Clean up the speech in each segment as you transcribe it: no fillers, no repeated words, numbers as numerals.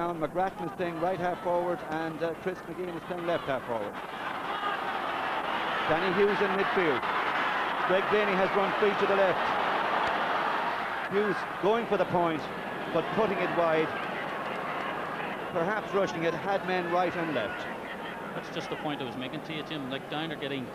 down. McGrattan is playing right half forward, and Chris McGean is playing left half forward. Danny Hughes in midfield. Greg Blaney has run free to the left. Hughes going for the point, but putting it wide. Perhaps rushing it, had men right and left. That's just the point I was making to you, Jim. Like, Down are getting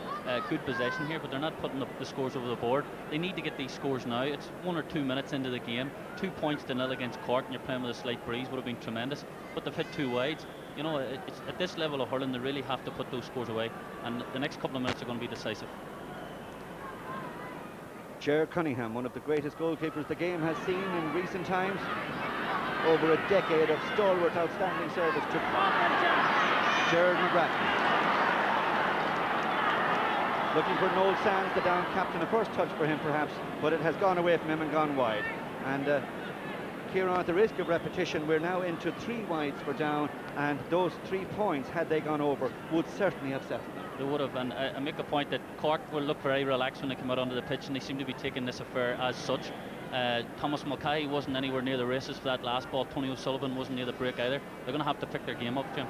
good possession here, but they're not putting the scores over the board. They need to get these scores now. It's 1 or 2 minutes into the game. 2 points to 0 against Cork, and you're playing with a slight breeze. Would have been tremendous. But they've hit 2 wides. You know, it's, at this level of hurling, they really have to put those scores away. And the next couple of minutes are going to be decisive. Ger Cunningham, one of the greatest goalkeepers the game has seen in recent times. Over a decade of stalwart, outstanding service to Gerard McGrattan. Looking for Noel Sands, the down captain. A first touch for him perhaps, but it has gone away from him and gone wide. And Kieran, at the risk of repetition, we're now into 3 wides for Down, and those 3 points, had they gone over, would certainly have settled them. They would have, and I make a point that Cork will look very relaxed when they come out onto the pitch, and they seem to be taking this affair as such. Thomas Mulcahy wasn't anywhere near the races for that last ball. Tony O'Sullivan wasn't near the break either. They're going to have to pick their game up, Jim.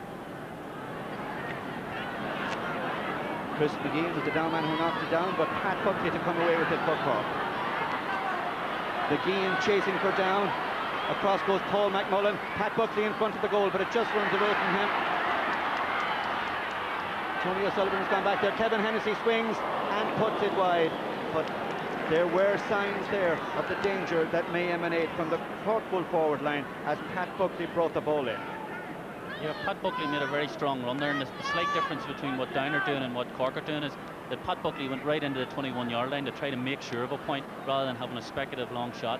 Chris McGean was the down man who knocked it down, but Pat Buckley to come away with it for Cork. McGean chasing for Down. Across goes Paul McMullen. Pat Buckley in front of the goal, but it just runs away from him. Tony O'Sullivan has gone back there. Kevin Hennessy swings and puts it wide. But there were signs there of the danger that may emanate from the Cork full forward line as Pat Buckley brought the ball in. Yeah, Pat Buckley made a very strong run there, and the slight difference between what Down are doing and what Cork are doing is that Pat Buckley went right into the 21-yard line to try to make sure of a point rather than having a speculative long shot.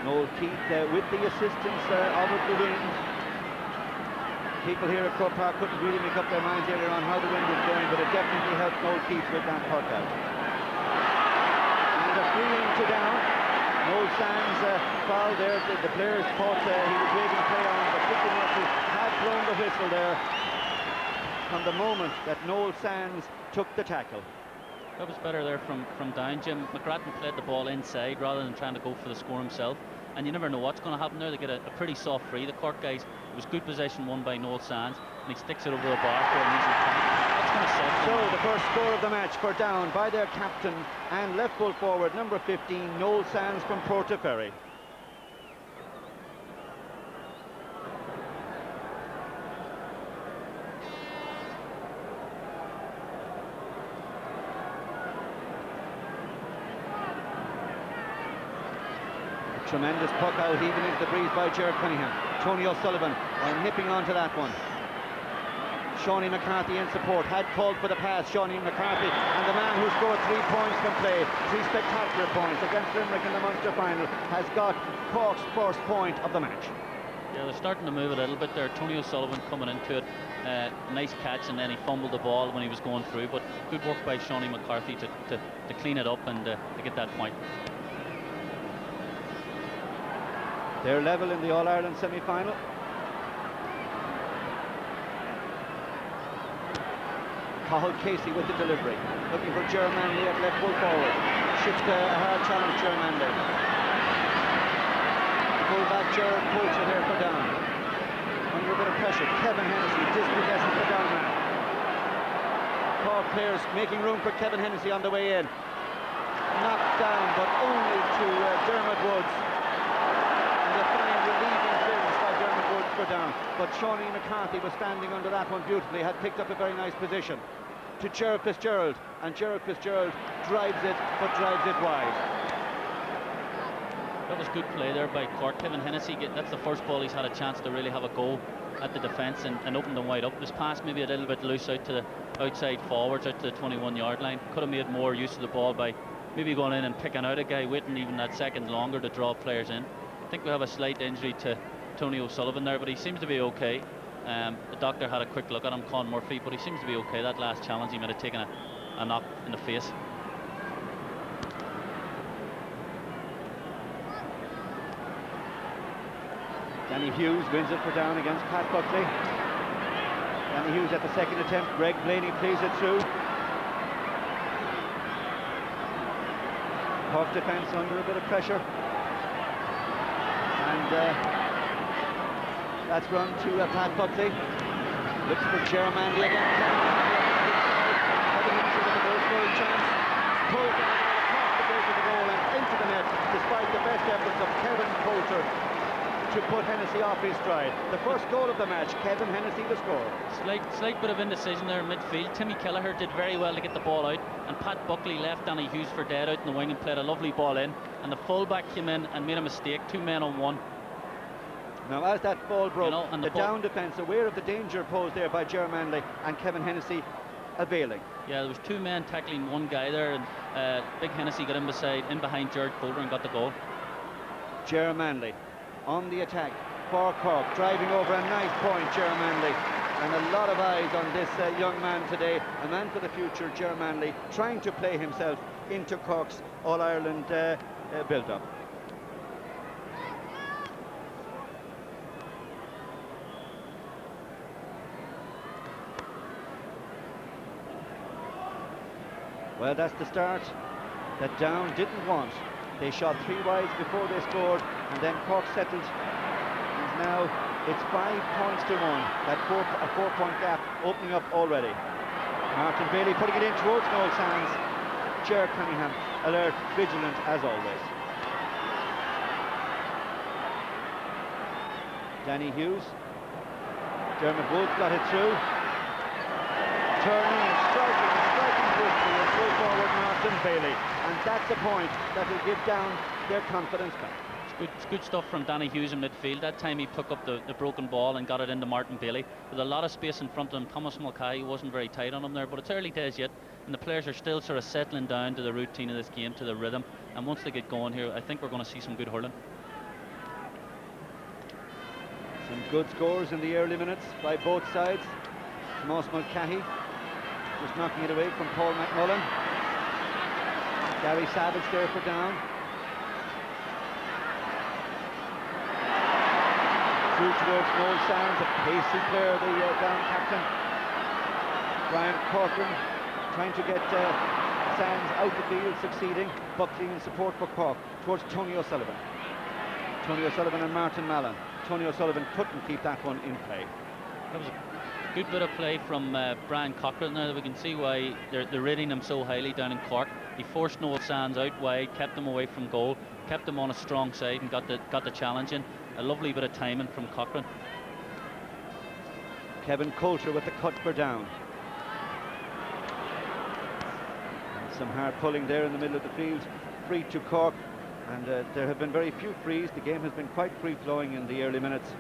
Noel Keith with the assistance of the wind. People here at Croke Park couldn't really make up their minds earlier on how the wind was going, but it definitely helped Noel Keith with that putt out. And a free to Down. Noel Sands foul there. The players thought he was waving play on, but Victor Murphy had blown the whistle there from the moment that Noel Sands took the tackle. That was better there from Down, Jim. McGrattan played the ball inside rather than trying to go for the score himself. And you never know what's going to happen there. They get a pretty soft free, the Cork guys. It was good possession won by Noel Sands, and he sticks it over the bar for an easy point. That's going to set. So the first score of the match for Down by their captain and left full forward, number 15, Noel Sands from Portaferry. Tremendous puck out even into the breeze by Gerard Cunningham. Tony O'Sullivan nipping onto that one. Shawnee McCarthy in support, had called for the pass. Shawnee McCarthy, and the man who scored 3 points from play, 3 spectacular points against Limerick in the Munster final, has got Cork's first point of the match. Yeah, they're starting to move a little bit there. Tony O'Sullivan coming into it, nice catch, and then he fumbled the ball when he was going through, but good work by Shawnee McCarthy to clean it up and to get that point. They're level in the All-Ireland semi-final. Cathal Casey with the delivery, looking for Ger Manley at left full forward. Shifts a hard challenge, Ger Manley. Pull back Gerard Poulter there for Down. Under a bit of pressure, Kevin Hennessy dispossessing the Down man. Cork players making room for Kevin Hennessy on the way in. Knocked down, but only to Dermot Woods. Down, but Shawnee McCarthy was standing under that one beautifully, had picked up a very nice position. To Gerard Fitzgerald, and Gerard Fitzgerald drives it, but drives it wide. That was good play there by Cork. Kevin Hennessy, that's the first ball he's had a chance to really have a go at the defence and open them wide up. This pass maybe a little bit loose out to the outside forwards, out to the 21-yard line. Could have made more use of the ball by maybe going in and picking out a guy, waiting even that second longer to draw players in. I think we have a slight injury to Tony O'Sullivan there, but he seems to be okay. The doctor had a quick look at him, Con Murphy, but he seems to be okay. That last challenge, he might have taken a knock in the face. Danny Hughes wins it for Down against Pat Buckley. Danny Hughes at the second attempt. Greg Blaney plays it through. Cork defence under a bit of pressure. And That's run to Pat Buckley. Looks for Germandy again. Kevin Hennessy with a goal scoring chance. Pulls it across the gate of the goal and into the net, despite the best efforts of Kevin Coulter to put Hennessy off his stride. The first goal of the match, Kevin Hennessy the scorer. Slight bit of indecision there in midfield. Timmy Kelleher did very well to get the ball out, and Pat Buckley left Danny Hughes for dead out in the wing and played a lovely ball in, and the fullback came in and made a mistake. 2 men on 1. Now as that ball broke, and the down defence, aware of the danger posed there by Germanley, and Kevin Hennessy availing. Yeah, there was 2 men tackling 1 guy there, and Big Hennessy got in behind Jared Coulter and got the goal. Germanley on the attack for Cork, driving over a nice point, Germanley, and a lot of eyes on this young man today, a man for the future, Germanley, trying to play himself into Cork's All-Ireland build-up. Well, that's the start that Down didn't want. They shot 3 wides before they scored, and then Cork settled. And now it's 5 points to 1. That a 4-point gap opening up already. Martin Bailey putting it in towards Noel Sands. Ger Cunningham alert, vigilant as always. Danny Hughes. Dermot Woods got it through. Turning and striking briskly and through forward Martin Bailey. And that's a point that will give Down their confidence back. It's good stuff from Danny Hughes in midfield. That time he took up the broken ball and got it into Martin Bailey. With a lot of space in front of him, Thomas Mulcahy wasn't very tight on him there, but it's early days yet, and the players are still sort of settling down to the routine of this game, to the rhythm, and once they get going here, I think we're going to see some good hurling. Some good scores in the early minutes by both sides. Thomas Mulcahy just knocking it away from Paul McMullen. Gary Savage there for Down. Through towards Noel Sands, a pacey player, the Down captain. Brian Corcoran trying to get Sands out the field, succeeding. Buckley in support for Cork towards Tony O'Sullivan. Tony O'Sullivan and Martin Mallon. Tony O'Sullivan couldn't keep that one in play. That was a good bit of play from Brian Corcoran there. We can see why they're rating him so highly down in Cork. He forced Noel Sands out wide, kept him away from goal, kept him on a strong side and got the challenge in. A lovely bit of timing from Corcoran. Kevin Coulter with the cut for Down. And some hard pulling there in the middle of the field. Free to Cork. And there have been very few frees. The game has been quite free-flowing in the early minutes.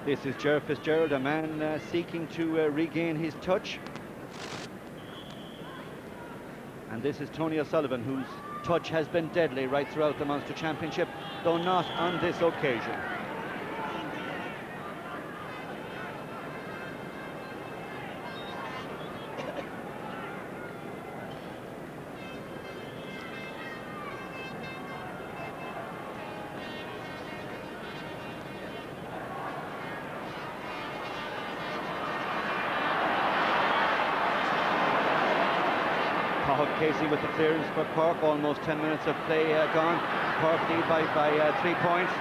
This is Ger Fitzgerald, a man seeking to regain his touch. And this is Tony O'Sullivan, whose touch has been deadly right throughout the Munster Championship, though not on this occasion. Casey with the clearance for Cork. Almost 10 minutes of play gone. Cork lead by 3 points.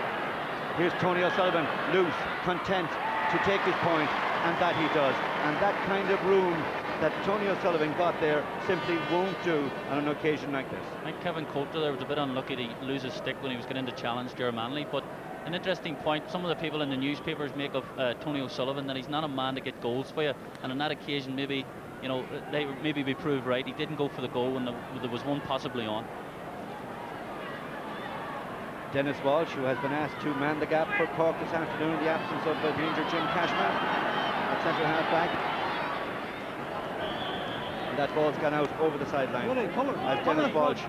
Here's Tony O'Sullivan, loose, content to take his point, and that he does. And that kind of room that Tony O'Sullivan got there simply won't do on an occasion like this. I think Kevin Coulter there was a bit unlucky to lose his stick when he was getting to challenge Germanley, but an interesting point, some of the people in the newspapers make of Tony O'Sullivan that he's not a man to get goals for you, and on that occasion maybe, you know, they maybe be proved right. He didn't go for the goal when there was one possibly on. Dennis Walsh, who has been asked to man the gap for Cork this afternoon in the absence of the injured Jim Cashman at centre half back. And that ball's gone out over the sideline as Dennis Walsh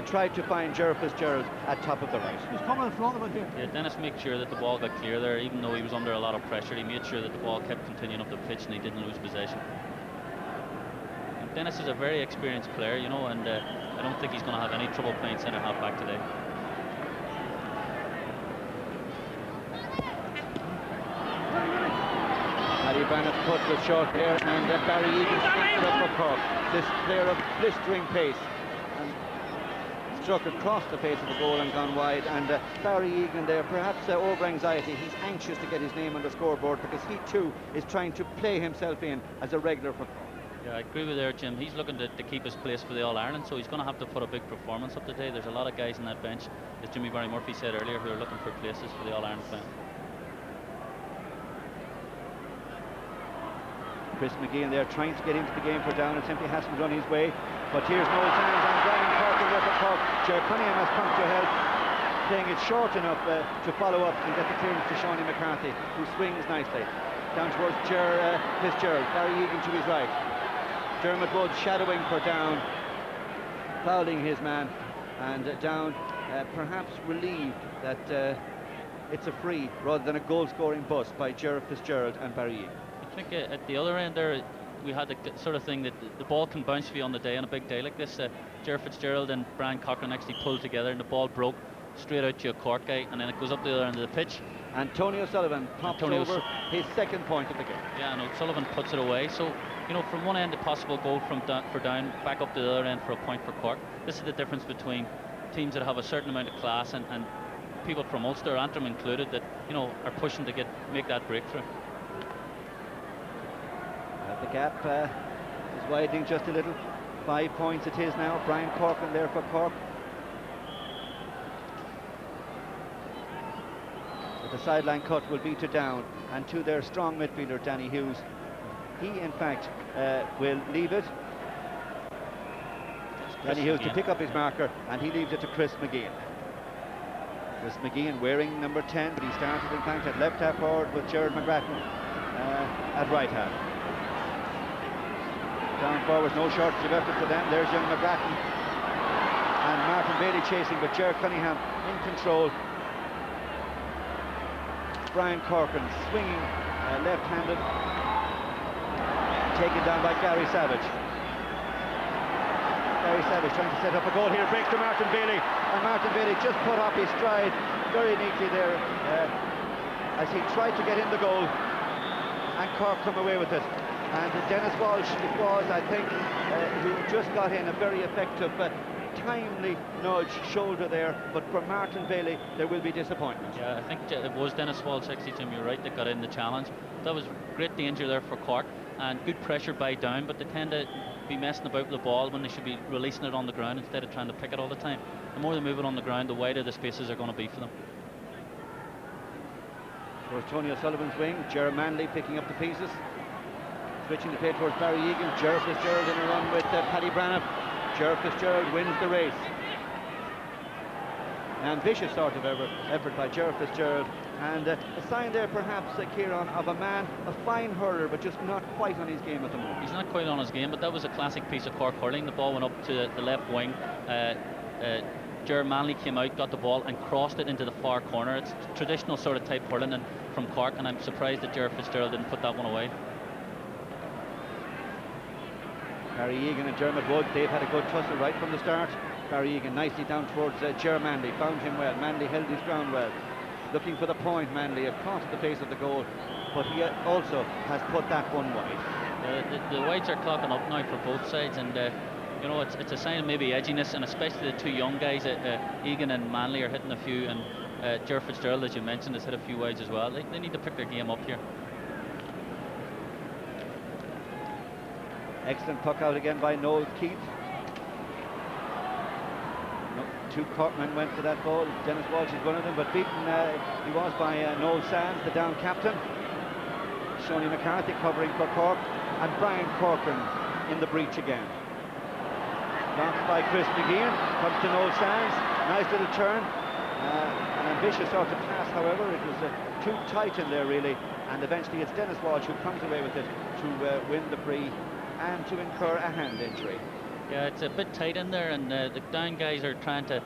tried to find Ger Fitzgerald at top of the right. He's coming in front of it here. Yeah, Dennis made sure that the ball got clear there, even though he was under a lot of pressure. He made sure that the ball kept continuing up the pitch and he didn't lose possession. And Dennis is a very experienced player, you know, and I don't think he's going to have any trouble playing centre half back today. Branagh put with short hair, and Barry Egan snapped it up for Cork. This player of blistering pace, and struck across the face of the goal and gone wide. And Barry Egan there, perhaps over anxiety. He's anxious to get his name on the scoreboard because he too is trying to play himself in as a regular for Cork. Yeah, I agree with there, Jim. He's looking to keep his place for the All-Ireland, so he's going to have to put a big performance up today. There's a lot of guys on that bench, as Jimmy Barry Murphy said earlier, who are looking for places for the All-Ireland final. Chris McGeehan there trying to get into the game for Down, and simply hasn't run his way. But here's Noel Sands and Brian Cork there for Cork. Ger Cunningham has come to help, playing it short enough to follow up and get the clearance to Shawnee McCarthy, who swings nicely. Down towards Ger Fitzgerald, Barry Egan to his right. Dermot Wood shadowing for Down, fouling his man, and Down perhaps relieved that it's a free rather than a goal-scoring bust by Ger Fitzgerald and Barry Egan. I think at the other end there, we had the sort of thing that the ball can bounce for you on the day on a big day like this. Ger Fitzgerald and Brian Cochran actually pulled together, and the ball broke straight out to a Cork guy, and then it goes up the other end of the pitch. And Tony O'Sullivan pops over his second point of the game. Yeah, and O'Sullivan puts it away. So, you know, from one end a possible goal for Down, back up to the other end for a point for Cork. This is the difference between teams that have a certain amount of class and people from Ulster, Antrim included, that, you know, are pushing to make that breakthrough. The gap is widening just a little. 5 points it is now. Brian Corcoran there for Cork. But the sideline cut will be to Down and to their strong midfielder Danny Hughes. He in fact will leave it. Danny Hughes to pick up his marker, and he leaves it to Chris McGeehan. Chris McGeehan wearing number 10, but he started in fact at left half forward with Gerard McGrattan at right half. Down forward, no shortage of effort for them. There's young McGrattan and Martin Bailey chasing, but Ger Cunningham in control. Brian Corcoran swinging left-handed, taken down by Gary Savage. Gary Savage trying to set up a goal here, breaks to Martin Bailey, and Martin Bailey just put up his stride very neatly there as he tried to get in the goal, and Cork come away with it. And Dennis Walsh, it was, I think, who just got in a very effective, timely nudge shoulder there. But for Martin Bailey, there will be disappointment. Yeah, I think it was Dennis Walsh, actually, Jim, you're right, that got in the challenge. That was great danger there for Cork, and good pressure by Down, but they tend to be messing about with the ball when they should be releasing it on the ground instead of trying to pick it all the time. The more they move it on the ground, the wider the spaces are going to be for them. Towards Tony O'Sullivan's wing, Ger Manley picking up the pieces. Switching the play towards Barry Egan. Ger Fitzgerald in a run with Paddy Branagh. Ger Fitzgerald wins the race. An ambitious sort of effort by Ger Fitzgerald, and a sign there perhaps, Kieran, of a man, a fine hurler, but just not quite on his game at the moment. He's not quite on his game, but that was a classic piece of Cork hurling. The ball went up to the left wing. Ger Manley came out, got the ball and crossed it into the far corner. It's traditional sort of type hurling from Cork, and I'm surprised that Ger Fitzgerald didn't put that one away. Barry Egan and Dermot Wood, they've had a good tussle right from the start. Barry Egan nicely down towards Ger Manley, found him well. Manley held his ground well. Looking for the point, Manley across the face of the goal, but he also has put that one wide. The wides are clocking up now for both sides, and you know, it's a sign of maybe edginess, and especially the two young guys, Egan and Manley, are hitting a few, and Ger Fitzgerald, as you mentioned, has hit a few wides as well. They need to pick their game up here. Excellent puck out again by Noel Keith. Two Corkmen went for that ball. Dennis Walsh is one of them, but beaten he was by Noel Sands, the Down captain. Shawnee McCarthy covering for Cork, and Brian Corcoran in the breach again. Blocked by Chris McGeehan, comes to Noel Sands. Nice little turn. An ambitious sort of pass, however. It was too tight in there, really, and eventually it's Dennis Walsh who comes away with it to win the free and to incur a hand injury. Yeah, it's a bit tight in there, and the Down guys are trying to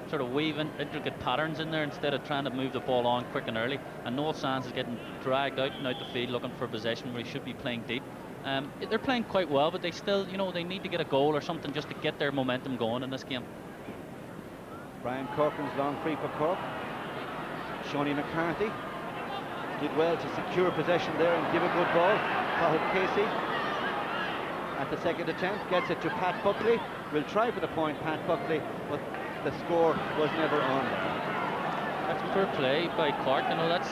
sort of weave in intricate patterns in there instead of trying to move the ball on quick and early. And Noel Sands is getting dragged out and out the field looking for possession where he should be playing deep. They're playing quite well, but they still, you know, they need to get a goal or something just to get their momentum going in this game. Brian Corcoran's long free for Cork. Shawnee McCarthy did well to secure possession there and give a good ball. Cathal Casey at the second attempt gets it to Pat Buckley. Will try for the point, Pat Buckley, but the score was never on. That's poor play by Cork. You know, that's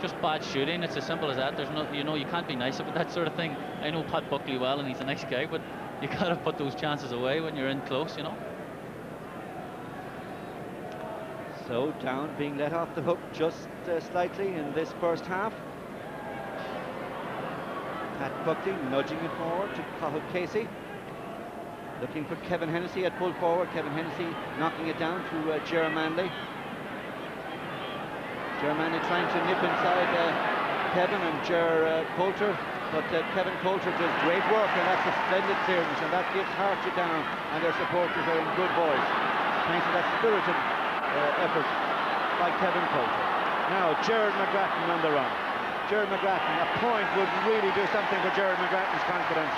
just bad shooting. It's as simple as that. There's no, you know, you can't be nice about that sort of thing. I know Pat Buckley well, and he's a nice guy, but you gotta put those chances away when you're in close, you know. So Down being let off the hook just slightly in this first half. Pat Buckley nudging it forward to Cathal Casey. Looking for Kevin Hennessy at full forward. Kevin Hennessy knocking it down to Ger Manley. Ger Manley trying to nip inside Kevin and Ger Coulter, but Kevin Coulter does great work, and that's a splendid clearance, and that gives heart to Down, and their supporters are in good voice thanks to that spirited effort by Kevin Coulter. Now Gerard McGrattan on the run. Gerard McGrattan, a point would really do something for Gerard McGrattan's confidence.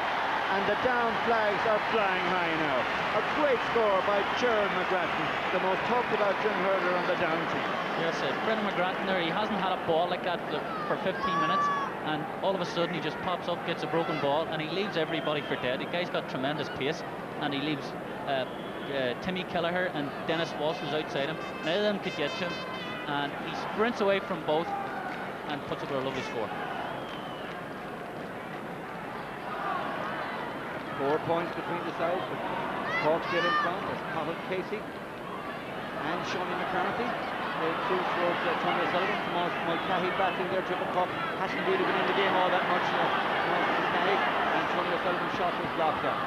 And the Down flags are flying high now. A great score by Gerard McGrattan, the most talked about young hurler on the Down team. Yes, Brendan McGrattan there, he hasn't had a ball like that for 15 minutes, and all of a sudden he just pops up, gets a broken ball, and he leaves everybody for dead. The guy's got tremendous pace, and he leaves Timmy Kelleher and Dennis Walsh was outside him. Neither of them could get to him, and he sprints away from both and puts up a lovely score. 4 points between the sides, but Cork still in front. There's Cathal Casey and Shawnee McCarthy. The two towards Tony O'Sullivan. Tomas Mulcahy battling there. Triple Cork hasn't really been in the game all that much. Tomas Mulcahy and Tony O'Sullivan's shot was blocked up.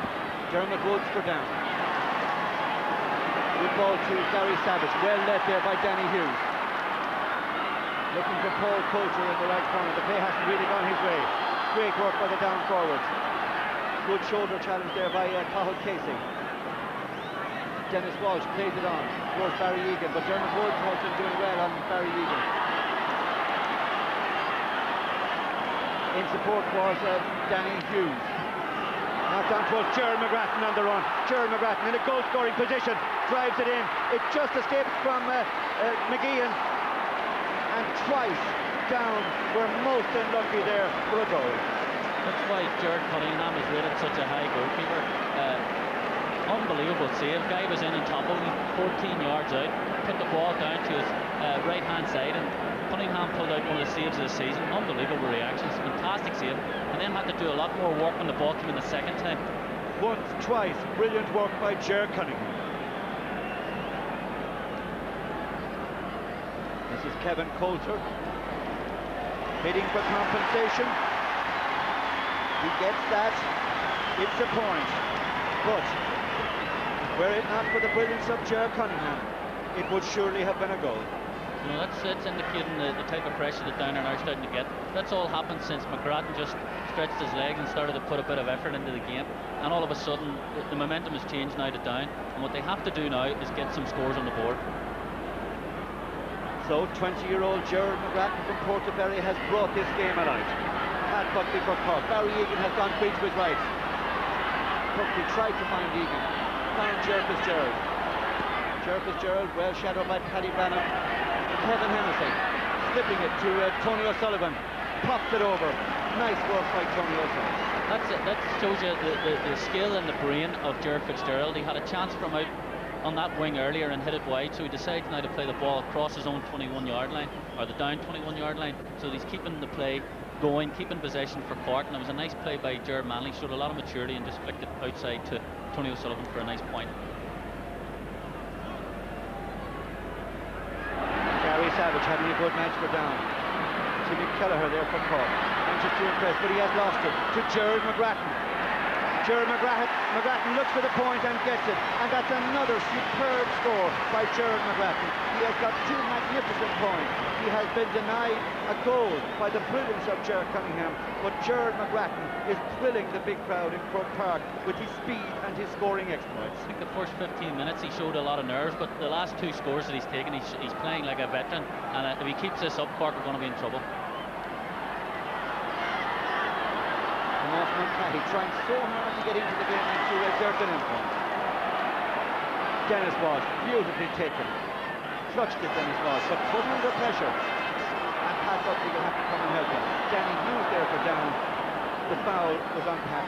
Dermot Woods for Down. Good ball to Gary Savage. Well led there by Danny Hughes. Looking for Paul Coulter in the right corner. The play hasn't really gone his way. Great work by the Down forwards. Good shoulder challenge there by Cathal Casey. Dennis Walsh plays it on towards Barry Egan, but Dermot Woods has been doing well on Barry Egan. In support was Danny Hughes. Knocked on towards Gerard McGrattan on the run. Gerard McGrattan in a goal-scoring position, drives it in. It just escaped from McGeehan, and twice Down were most unlucky there for a goal. That's why Gerard Cunningham is rated such a high goalkeeper. Unbelievable save. Guy was in on top of him, 14 yards out, put the ball down to his right-hand side, and Cunningham pulled out one of the saves of the season. Unbelievable reactions, fantastic save, and then had to do a lot more work when the ball came in the second time. Once, twice, brilliant work by Gerard Cunningham. This is Kevin Coulter, bidding for compensation. He gets that, it's a point, but were it not for the brilliance of Gerard Cunningham, it would surely have been a goal. You know, that's indicating the type of pressure that Down are now starting to get. That's all happened since McGrattan just stretched his legs and started to put a bit of effort into the game, and all of a sudden the momentum has changed now to Down, and what they have to do now is get some scores on the board. So 20-year-old Gerard McGrattan from Portaferry has brought this game alive. Pat Buckley for Cork. Barry Egan has gone free to his right. Buckley tried to find Egan. Found Ger Fitzgerald. Ger Fitzgerald, well shadowed by Paddy Bannon. Kevin Hennessy slipping it to Tony O'Sullivan. Pops it over. Nice work by Tony O'Sullivan. That's it. That shows you the skill and the brain of Ger Fitzgerald. He had a chance from out on that wing earlier and hit it wide, so he decides now to play the ball across his own 21-yard line, or the Down 21-yard line, so he's keeping the play going, keeping possession for Cork, and it was a nice play by Gerard Manley. Showed a lot of maturity and just flicked it outside to Tony O'Sullivan for a nice point. Gary Savage having a good match for Down. Timmy Kelleher there for Cork, anxious to impress, but he has lost it to Gerard McGrattan. Gerard McGrattan looks for the point and gets it, and that's another superb score by Gerard McGrattan. He has got two magnificent points. He has been denied a goal by the brilliance of Gerard Cunningham, but Gerard McGrattan is thrilling the big crowd in Croke Park with his speed and his scoring exploits. I think the first 15 minutes he showed a lot of nerves, but the last two scores that he's taken, he's playing like a veteran, and if he keeps this up, Cork are going to be in trouble. Tomas Mulcahy trying so hard to get into the game and to exert an influence. Dennis Walsh, beautifully taken. Clutched it, Dennis Walsh, but put under pressure. And back up, he will have to come and help him. Danny Hughes there for down. The foul was on Pat.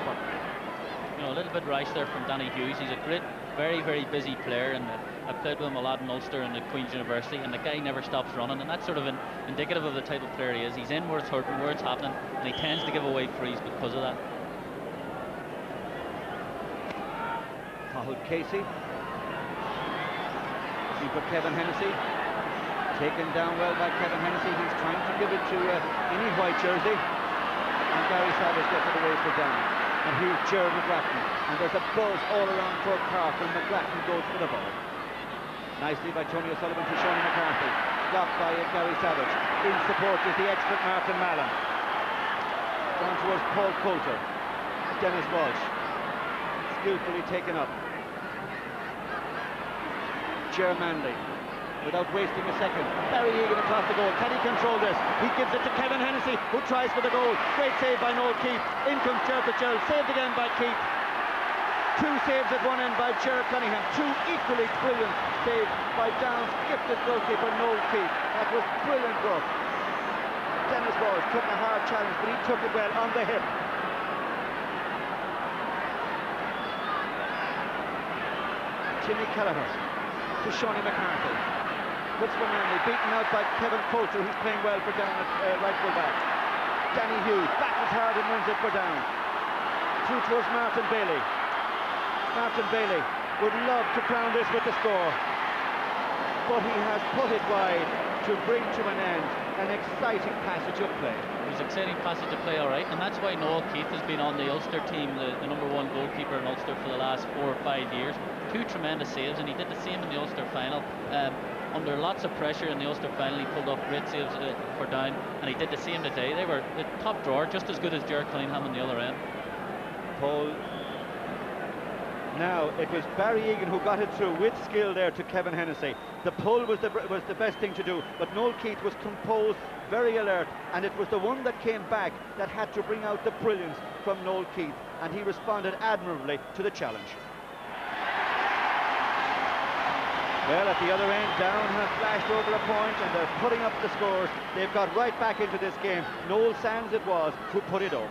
You know, a little bit rash there from Danny Hughes. He's a great, very, very busy player, and I played with him a lot in Ulster and at Queen's University, and the guy never stops running, and that's sort of indicative of the type of player he is. He's in where it's hurting, where it's happening, and he tends to give away frees because of that. Cathal Casey. Looking for Kevin Hennessy. Taken down well by Kevin Hennessy. He's trying to give it to any white jersey. And Gary Savage gets it away for down. And here's Gerard McGrattan. And there's a buzz all around Cork Park when McGrattan goes for the ball. Nicely by Tony O'Sullivan to Sean McCarthy. Blocked by Gary Savage. In support is the expert Martin Mallon. Down towards Paul Coulter. Dennis Walsh. Skillfully taken up. Ger Manley, without wasting a second. Barry Egan across the goal. Can he control this? He gives it to Kevin Hennessy, who tries for the goal. Great save by Noel Keith. In comes Ger Fitzgerald. Saved again by Keith. Two saves at one end by Ger Cunningham. Two equally brilliant saves by Down's gifted goalkeeper Noel Keith. That was brilliant work. Dennis Walsh took a hard challenge, but he took it well on the hip. Timmy Kelleher to Shawnee McCarthy. Looks for Manley, beaten out by Kevin Coulter, who's playing well for Down at right full back. Danny Hughes battles hard and wins it for Down. Through towards Martin Bailey. Martin Bailey would love to crown this with the score, but he has put it wide to bring to an end an exciting passage of play. It was an exciting passage of play, all right, and that's why Noel Keith has been on the Ulster team, the #1 goalkeeper in Ulster for the last 4 or 5 years. Two tremendous saves, and he did the same in the Ulster final. Under lots of pressure in the Ulster final, he pulled off great saves for Down, and he did the same today. They were the top drawer, just as good as Ger Cunningham on the other end. Paul. Now it was Barry Egan who got it through with skill there to Kevin Hennessy. The pull was the best thing to do, but Noel Keith was composed, very alert, and it was the one that came back that had to bring out the brilliance from Noel Keith, and he responded admirably to the challenge. Well, at the other end, Down have flashed over a point and they're putting up the scores. They've got right back into this game. Noel Sands it was who put it over.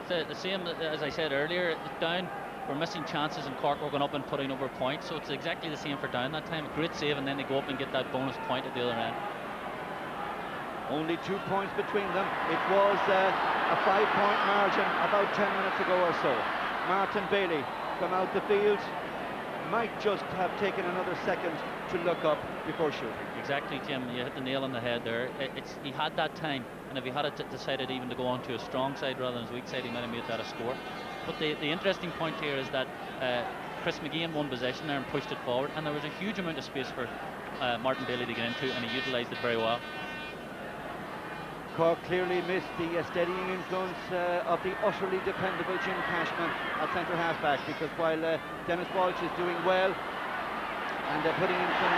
It's the same as I said earlier. Down were missing chances and Cork were going up and putting over points, so it's exactly the same for Down that time. A great save, and then they go up and get that bonus point at the other end. Only 2 points between them. It was a 5-point margin about 10 minutes ago or so. Martin Bailey from out the field might just have taken another second to look up before shooting. Exactly, Jim. You hit the nail on the head there. He had that time, and if he had decided even to go on to a strong side rather than his weak side, he might have made that a score. But the interesting point here is that Chris McGeehan won possession there and pushed it forward, and there was a huge amount of space for Martin Bailey to get into, and he utilised it very well. Cork clearly missed the steadying influence of the utterly dependable Jim Cashman at centre half-back, because while Dennis Walsh is doing well and putting in some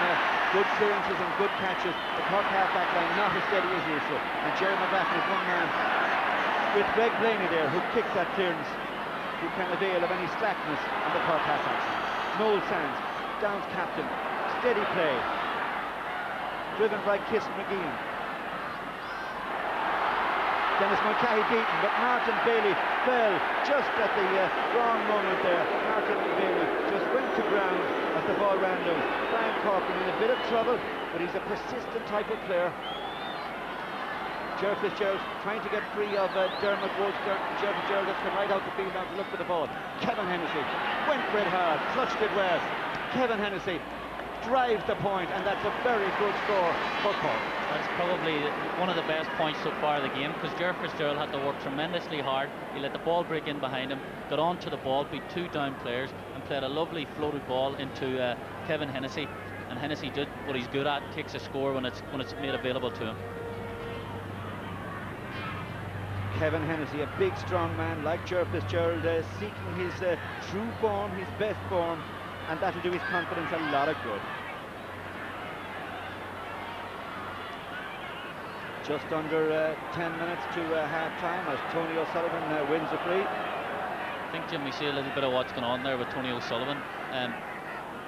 good clearances and good catches, the Cork half-back line not as steady as usual, and Jerry McGrattan is one man with Greg Blaney there who kicks that clearance, who can avail of any slackness on the Cork half-back. Noel Sands, Down's captain, steady play, driven by Kiss McGeehan. Dennis Mulcahy beaten, but Martin Bailey fell just at the wrong moment there. Martin Bailey just went to ground as the ball ran loose. Brian Corcoran in a bit of trouble, but he's a persistent type of player. Ger Fitzgerald trying to get free of Dermot Woods. Ger Fitzgerald has come right out the field now to look for the ball. Kevin Hennessy went for it hard, clutched it well. Kevin Hennessy drives the point, and that's a very good score for Cork. That's probably one of the best points so far of the game, because Ger Fitzgerald had to work tremendously hard. He let the ball break in behind him, got onto the ball, beat two down players, and played a lovely floated ball into Kevin Hennessy. And Hennessy did what he's good at, takes a score when it's made available to him. Kevin Hennessy, a big strong man like Ger Fitzgerald, seeking his true form, his best form, and that'll do his confidence a lot of good. Just under 10 minutes to half-time as Tony O'Sullivan wins a free. I think, Jim, we see a little bit of what's going on there with Tony O'Sullivan.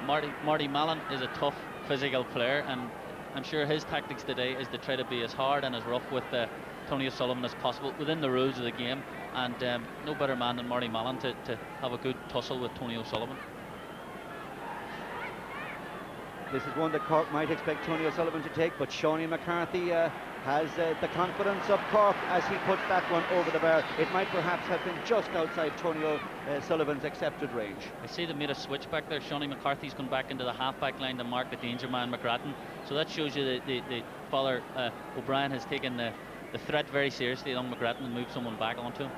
Marty Mallon is a tough physical player, and I'm sure his tactics today is to try to be as hard and as rough with Tony O'Sullivan as possible within the rules of the game, and no better man than Marty Mallon to have a good tussle with Tony O'Sullivan. This is one that Cork might expect Tony O'Sullivan to take, but Seanie McCarthy has the confidence of Cork as he puts that one over the bar. It might perhaps have been just outside Tony O'Sullivan's accepted range. I see they made a switch back there. Seanie McCarthy's gone back into the half-back line to mark the danger man McGrattan. So that shows you that the Father O'Brien has taken the threat very seriously along McGrattan and moved someone back onto him.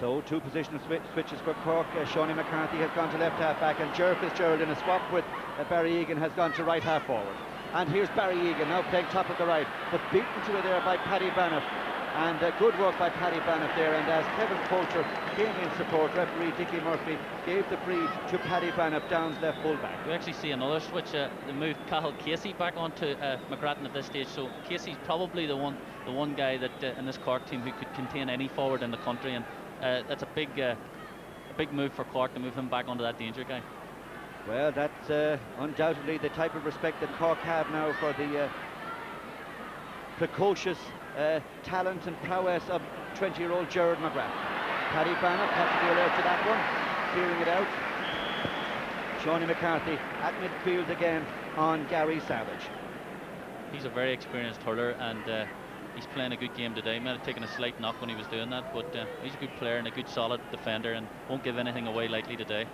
So two positional switches for Cork. Seanie McCarthy has gone to left half back, and Ger Fitzgerald in a swap with Barry Egan has gone to right half forward. And here's Barry Egan now playing top of the right, but beaten to it there by Paddy Banniff. And good work by Paddy Banniff there. And as Kevin Poulter came in support, referee Dickie Murphy gave the free to Paddy Banniff, Down's left full-back. We actually see another switch. They moved Cathal Casey back onto McGrattan at this stage. So Casey's probably the one guy that in this Cork team who could contain any forward in the country, and that's a big move for Cork to move him back onto that danger guy. Well, that's undoubtedly the type of respect that Cork have now for the precocious talent and prowess of 20-year-old Gerard McGrath. Paddy Bannock had to be alert to that one, clearing it out. Seanie McCarthy at midfield again on Gary Savage. He's a very experienced hurler, and he's playing a good game today. He might have taken a slight knock when he was doing that, but he's a good player and a good solid defender, and won't give anything away likely today.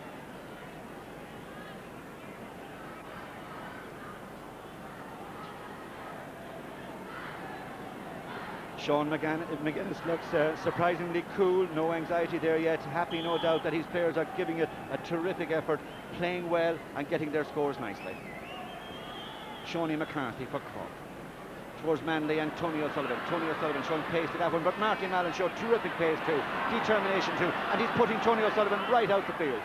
Sean McGuinness looks surprisingly cool, no anxiety there yet, happy no doubt that his players are giving it a terrific effort, playing well and getting their scores nicely. Seanie McCarthy for Cork. Towards Manley and Tony O'Sullivan. Tony O'Sullivan showing pace to that one, but Martin Mallon showed terrific pace too, determination too, and he's putting Tony O'Sullivan right out the field.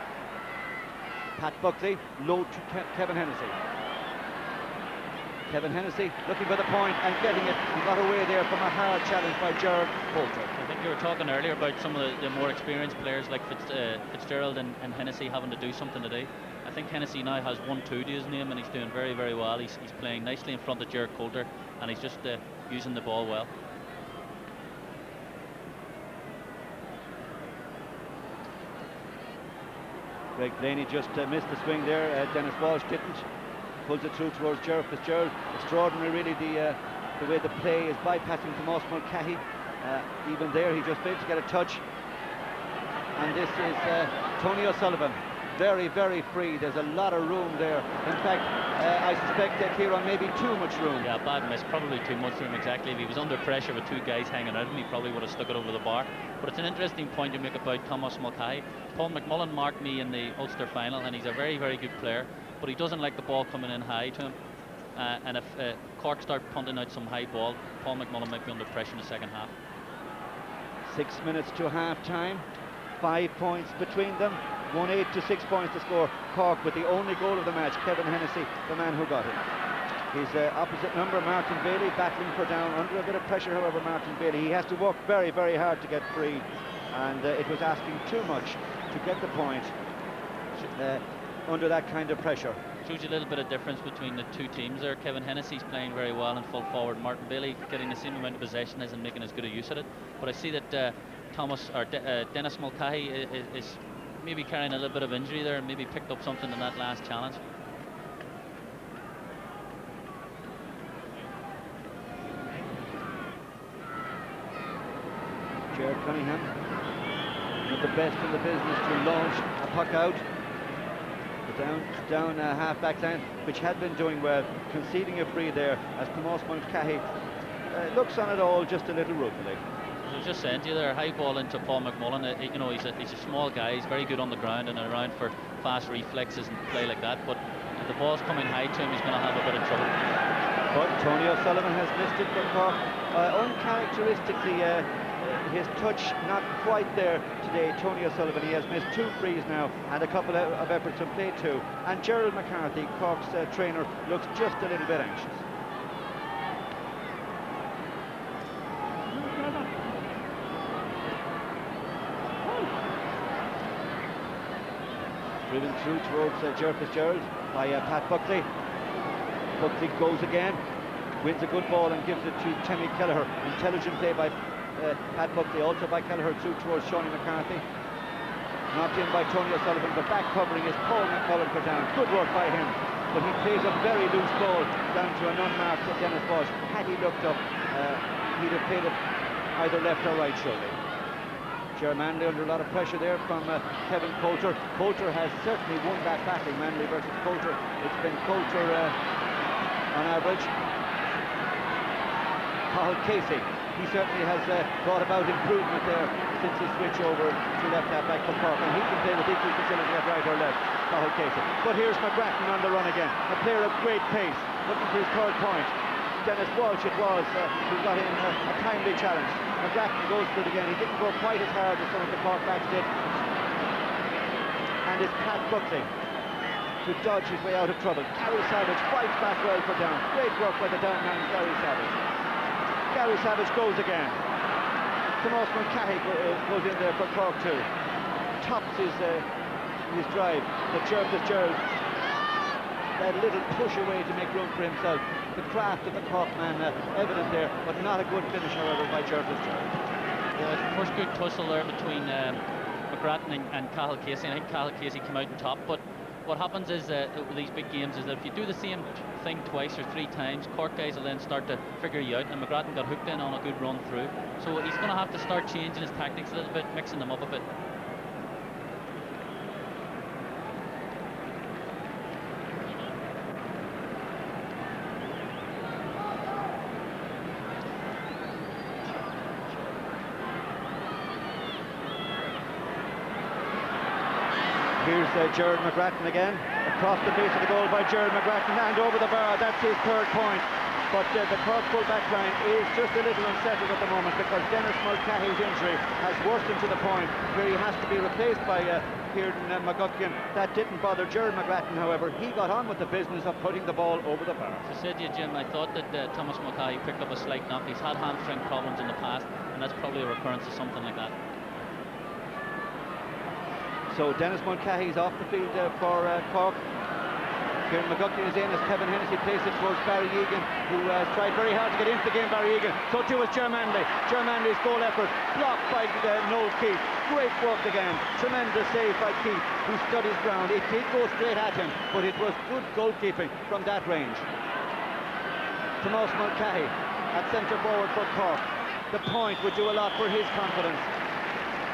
Pat Buckley, low to Kevin Hennessy. Kevin Hennessy looking for the point and getting it. He got away there from a hard challenge by Gerard Poulter. I think you were talking earlier about some of the more experienced players like Fitzgerald and Hennessy having to do something today. I think Hennessy now has 1-2 to his name, and he's doing very, very well. He's playing nicely in front of Gerard Poulter, and he's just using the ball well. Greg Blaney just missed the swing there. Dennis Walsh didn't. Pulls it through towards Gerard Fitzgerald. Extraordinary really the way the play is bypassing Tomas Mulcahy. Even there he just failed to get a touch. And this is Tony O'Sullivan. Very, very free. There's a lot of room there. In fact, I suspect that Kieran maybe too much room. Yeah, bad miss. Probably too much room, exactly. If he was under pressure with two guys hanging out of him, he probably would have stuck it over the bar. But it's an interesting point you make about Thomas Mulcahy. Paul McMullen marked me in the Ulster final, and he's a very, very good player, but he doesn't like the ball coming in high to him. And if Cork start punting out some high ball, Paul McMullen might be under pressure in the second half. 6 minutes to half time. 5 points between them. 1-8 to 6 points to score. Cork with the only goal of the match. Kevin Hennessy, the man who got it. His opposite number, Martin Bailey, battling for down. Under a bit of pressure, however, Martin Bailey. He has to work very, very hard to get free. And it was asking too much to get the point under that kind of pressure. Shows you a little bit of difference between the two teams there. Kevin Hennessy's playing very well in full forward. Martin Bailey getting the same amount of possession as and making as good a use of it. But I see that Dennis Mulcahy is maybe carrying a little bit of injury there and maybe picked up something in that last challenge. Gerard Cunningham, one of the best in the business to launch a puck out. Down half-back line, which had been doing well, conceding a free there as Tomas Mulcahy looks on it all just a little ruefully. I was just saying to you there, high ball into Paul McMullen. You know, he's a small guy, he's very good on the ground and around for fast reflexes and play like that, but if the ball's coming high to him, he's going to have a bit of trouble. But Tony O'Sullivan has missed it for Cork. Uncharacteristically, his touch not quite there today. Tony O'Sullivan, he has missed 2 frees now and a couple of efforts from play too. And Gerald McCarthy, Cork's trainer, looks just a little bit anxious. Driven through towards Gerard Fitzgerald by Pat Buckley. Buckley goes again, wins a good ball and gives it to Timmy Kelleher. Intelligent play by Pat Buckley, also by Kelleher through towards Shawnee McCarthy. Knocked in by Tony O'Sullivan, but back covering is Paul McMullen for down. Good work by him, but he plays a very loose ball down to an unmarked Dennis Walsh. Had he looked up, he'd have played it either left or right, surely. Ger Manley under a lot of pressure there from Kevin Coulter. Coulter has certainly won that battle, Manley versus Coulter. It's been Coulter on average. Cathal Casey, he certainly has brought about improvement there since his switch over to left half back from Cork, and he can play with equal facility at right or left, Cathal Casey. But here's McGrattan on the run again, a player of great pace, looking for his third point. Dennis Walsh it was who got in a timely challenge. McGrattan goes for it again. He didn't go quite as hard as some of the Cork backs did. And it's Pat Buckley to dodge his way out of trouble. Gary Savage fights back well for down. Great work by the down man, Gary Savage. Gary Savage goes again. Tomas Mulcahy goes in there for Cork too. Tops his drive. But Ger Fitzgerald, that little push away to make room for himself. The craft of the Cork man evident there, but not a good finish, however, by Ger Fitzgerald. Yeah, first good tussle there between McGrattan and Cathal Casey. I think Cathal Casey came out on top, but what happens is with these big games is that if you do the same thing twice or three times, Cork guys will then start to figure you out, and McGrattan got hooked in on a good run through. So he's going to have to start changing his tactics a little bit, mixing them up a bit. Here's Gerard McGrattan again, across the face of the goal by Gerard McGrattan and over the bar. That's his third point. But the Cork full back line is just a little unsettled at the moment because Dennis Mulcahy's injury has worsened to the point where he has to be replaced by Kieran McGuckian. That didn't bother Gerard McGrattan, however. He got on with the business of putting the ball over the bar. As I said to you, Jim, I thought that Thomas Mulcahy picked up a slight knock. He's had hamstring problems in the past, and that's probably a recurrence of something like that. So Dennis Mulcahy's off the field for Cork. Kieran McGuckian is in as Kevin Hennessy plays it towards Barry Egan, who has tried very hard to get into the game. Barry Egan, so too is Ger Manley. Ger Manley's goal effort blocked by Noel Keith. Great work again, tremendous save by Keith, who stood his ground. It did go straight at him, but it was good goalkeeping from that range. Tomas Mulcahy at centre forward for Cork. The point would do a lot for his confidence.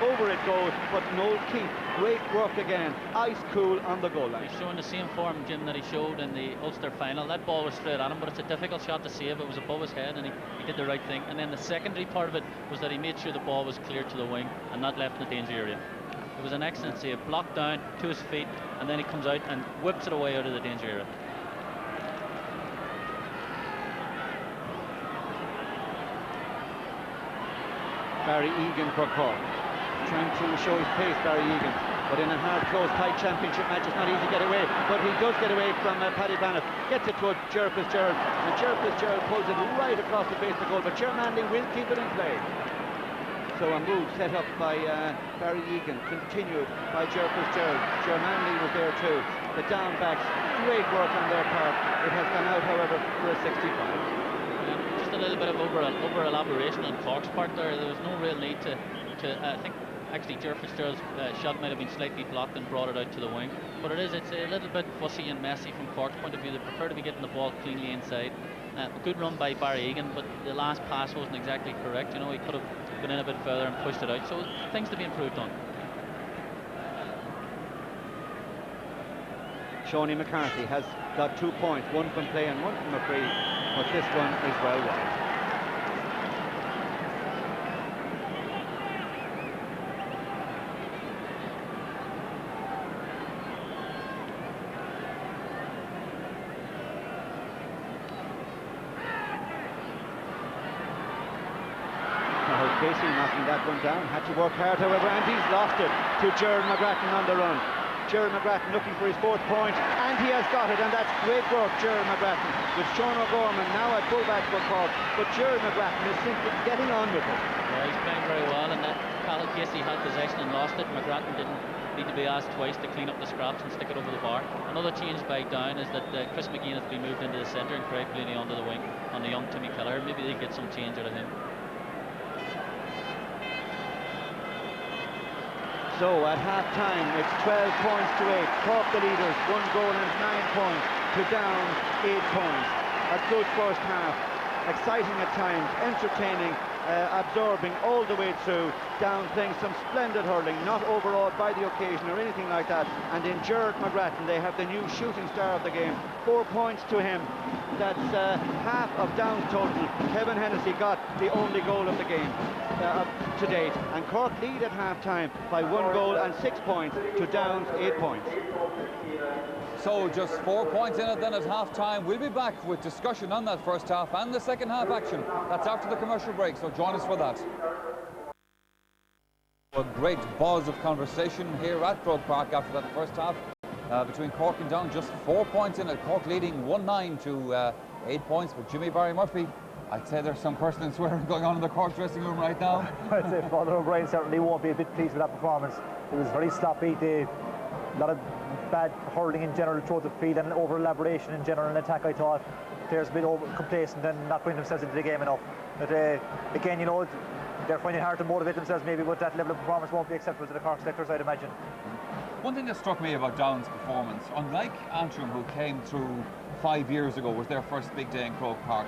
Over it goes, but Noel Keith, great work again, ice cool on the goal line. He's showing the same form, Jim, that he showed in the Ulster final. That ball was straight at him, but it's a difficult shot to save. It was above his head, and he did the right thing. And then the secondary part of it was that he made sure the ball was clear to the wing and not left in the danger area. It was an excellent save, blocked down to his feet, and then he comes out and whips it away out of the danger area. Barry Egan for Cork, trying to show his pace, Barry Egan, but in a hard, close, tight championship match it's not easy to get away, but he does get away from Paddy Bannock, gets it to Ger Fitzgerald, and Ger Fitzgerald pulls it right across the face of the goal, but Ger Manley will keep it in play. So a move set up by Barry Egan, continued by Ger Fitzgerald. Ger Manley was there too. The down backs, great work on their part. It has gone out, however, for a 65. Just a little bit of over elaboration on Cork's part there. There was no real need to I think actually Ger Fitzgerald's shot might have been slightly blocked and brought it out to the wing, but it's a little bit fussy and messy from Cork's point of view. They prefer to be getting the ball cleanly inside. A good run by Barry Egan, but the last pass wasn't exactly correct. You know, he could have gone in a bit further and pushed it out, so things to be improved on. Shawnee McCarthy has got 2 points, one from play and one from a free, but this one is well wide. Casey knocking that one down, had to work hard, however, and he's lost it to Gerard McGrattan on the run. Gerald McGrattan looking for his 4th point, and he has got it, and that's great work, Gerald McGrattan, with Sean O'Gorman now at fullback for Cork, but Gerald McGrattan is simply getting on with it. Yeah, he's playing very well, and that Cathal Casey had possession and lost it. McGrattan didn't need to be asked twice to clean up the scraps and stick it over the bar. Another change by Down is that Chris McGean has been moved into the centre and Craig Blaney onto the wing on the young Timmy Keller. Maybe they get some change out of him. So at half time it's 12 points to 8. Cork the leaders, 1 goal and 9 points to Down 8 points. A good first half, exciting at times, entertaining, absorbing all the way through. Down playing some splendid hurling, not overawed by the occasion or anything like that. And in Gerard McGrattan they have the new shooting star of the game, 4 points to him. That's half of Down's total. Kevin Hennessy got the only goal of the game to date, and Cork lead at half time by 1 goal and 6 points to Down's 8 points. So just 4 points in it then at half-time. We'll be back with discussion on that first half and the second half action. That's after the commercial break, so join us for that. A great buzz of conversation here at Croke Park after that first half between Cork and Down. Just 4 points in it. Cork leading 1-9 to 8 points. But Jimmy Barry Murphy, I'd say there's some personal swearing going on in the Cork dressing room right now. I'd say Father O'Brien certainly won't be a bit pleased with that performance. It was very sloppy. A lot of bad hurling in general throughout the field and over elaboration in general in attack. I thought players a bit over complacent and not putting themselves into the game enough. But again, you know, they're finding it hard to motivate themselves maybe, but that level of performance won't be acceptable to the Cork selectors, I'd imagine. One thing that struck me about Down's performance, unlike Antrim, who came through 5 years ago, was their first big day in Croke Park,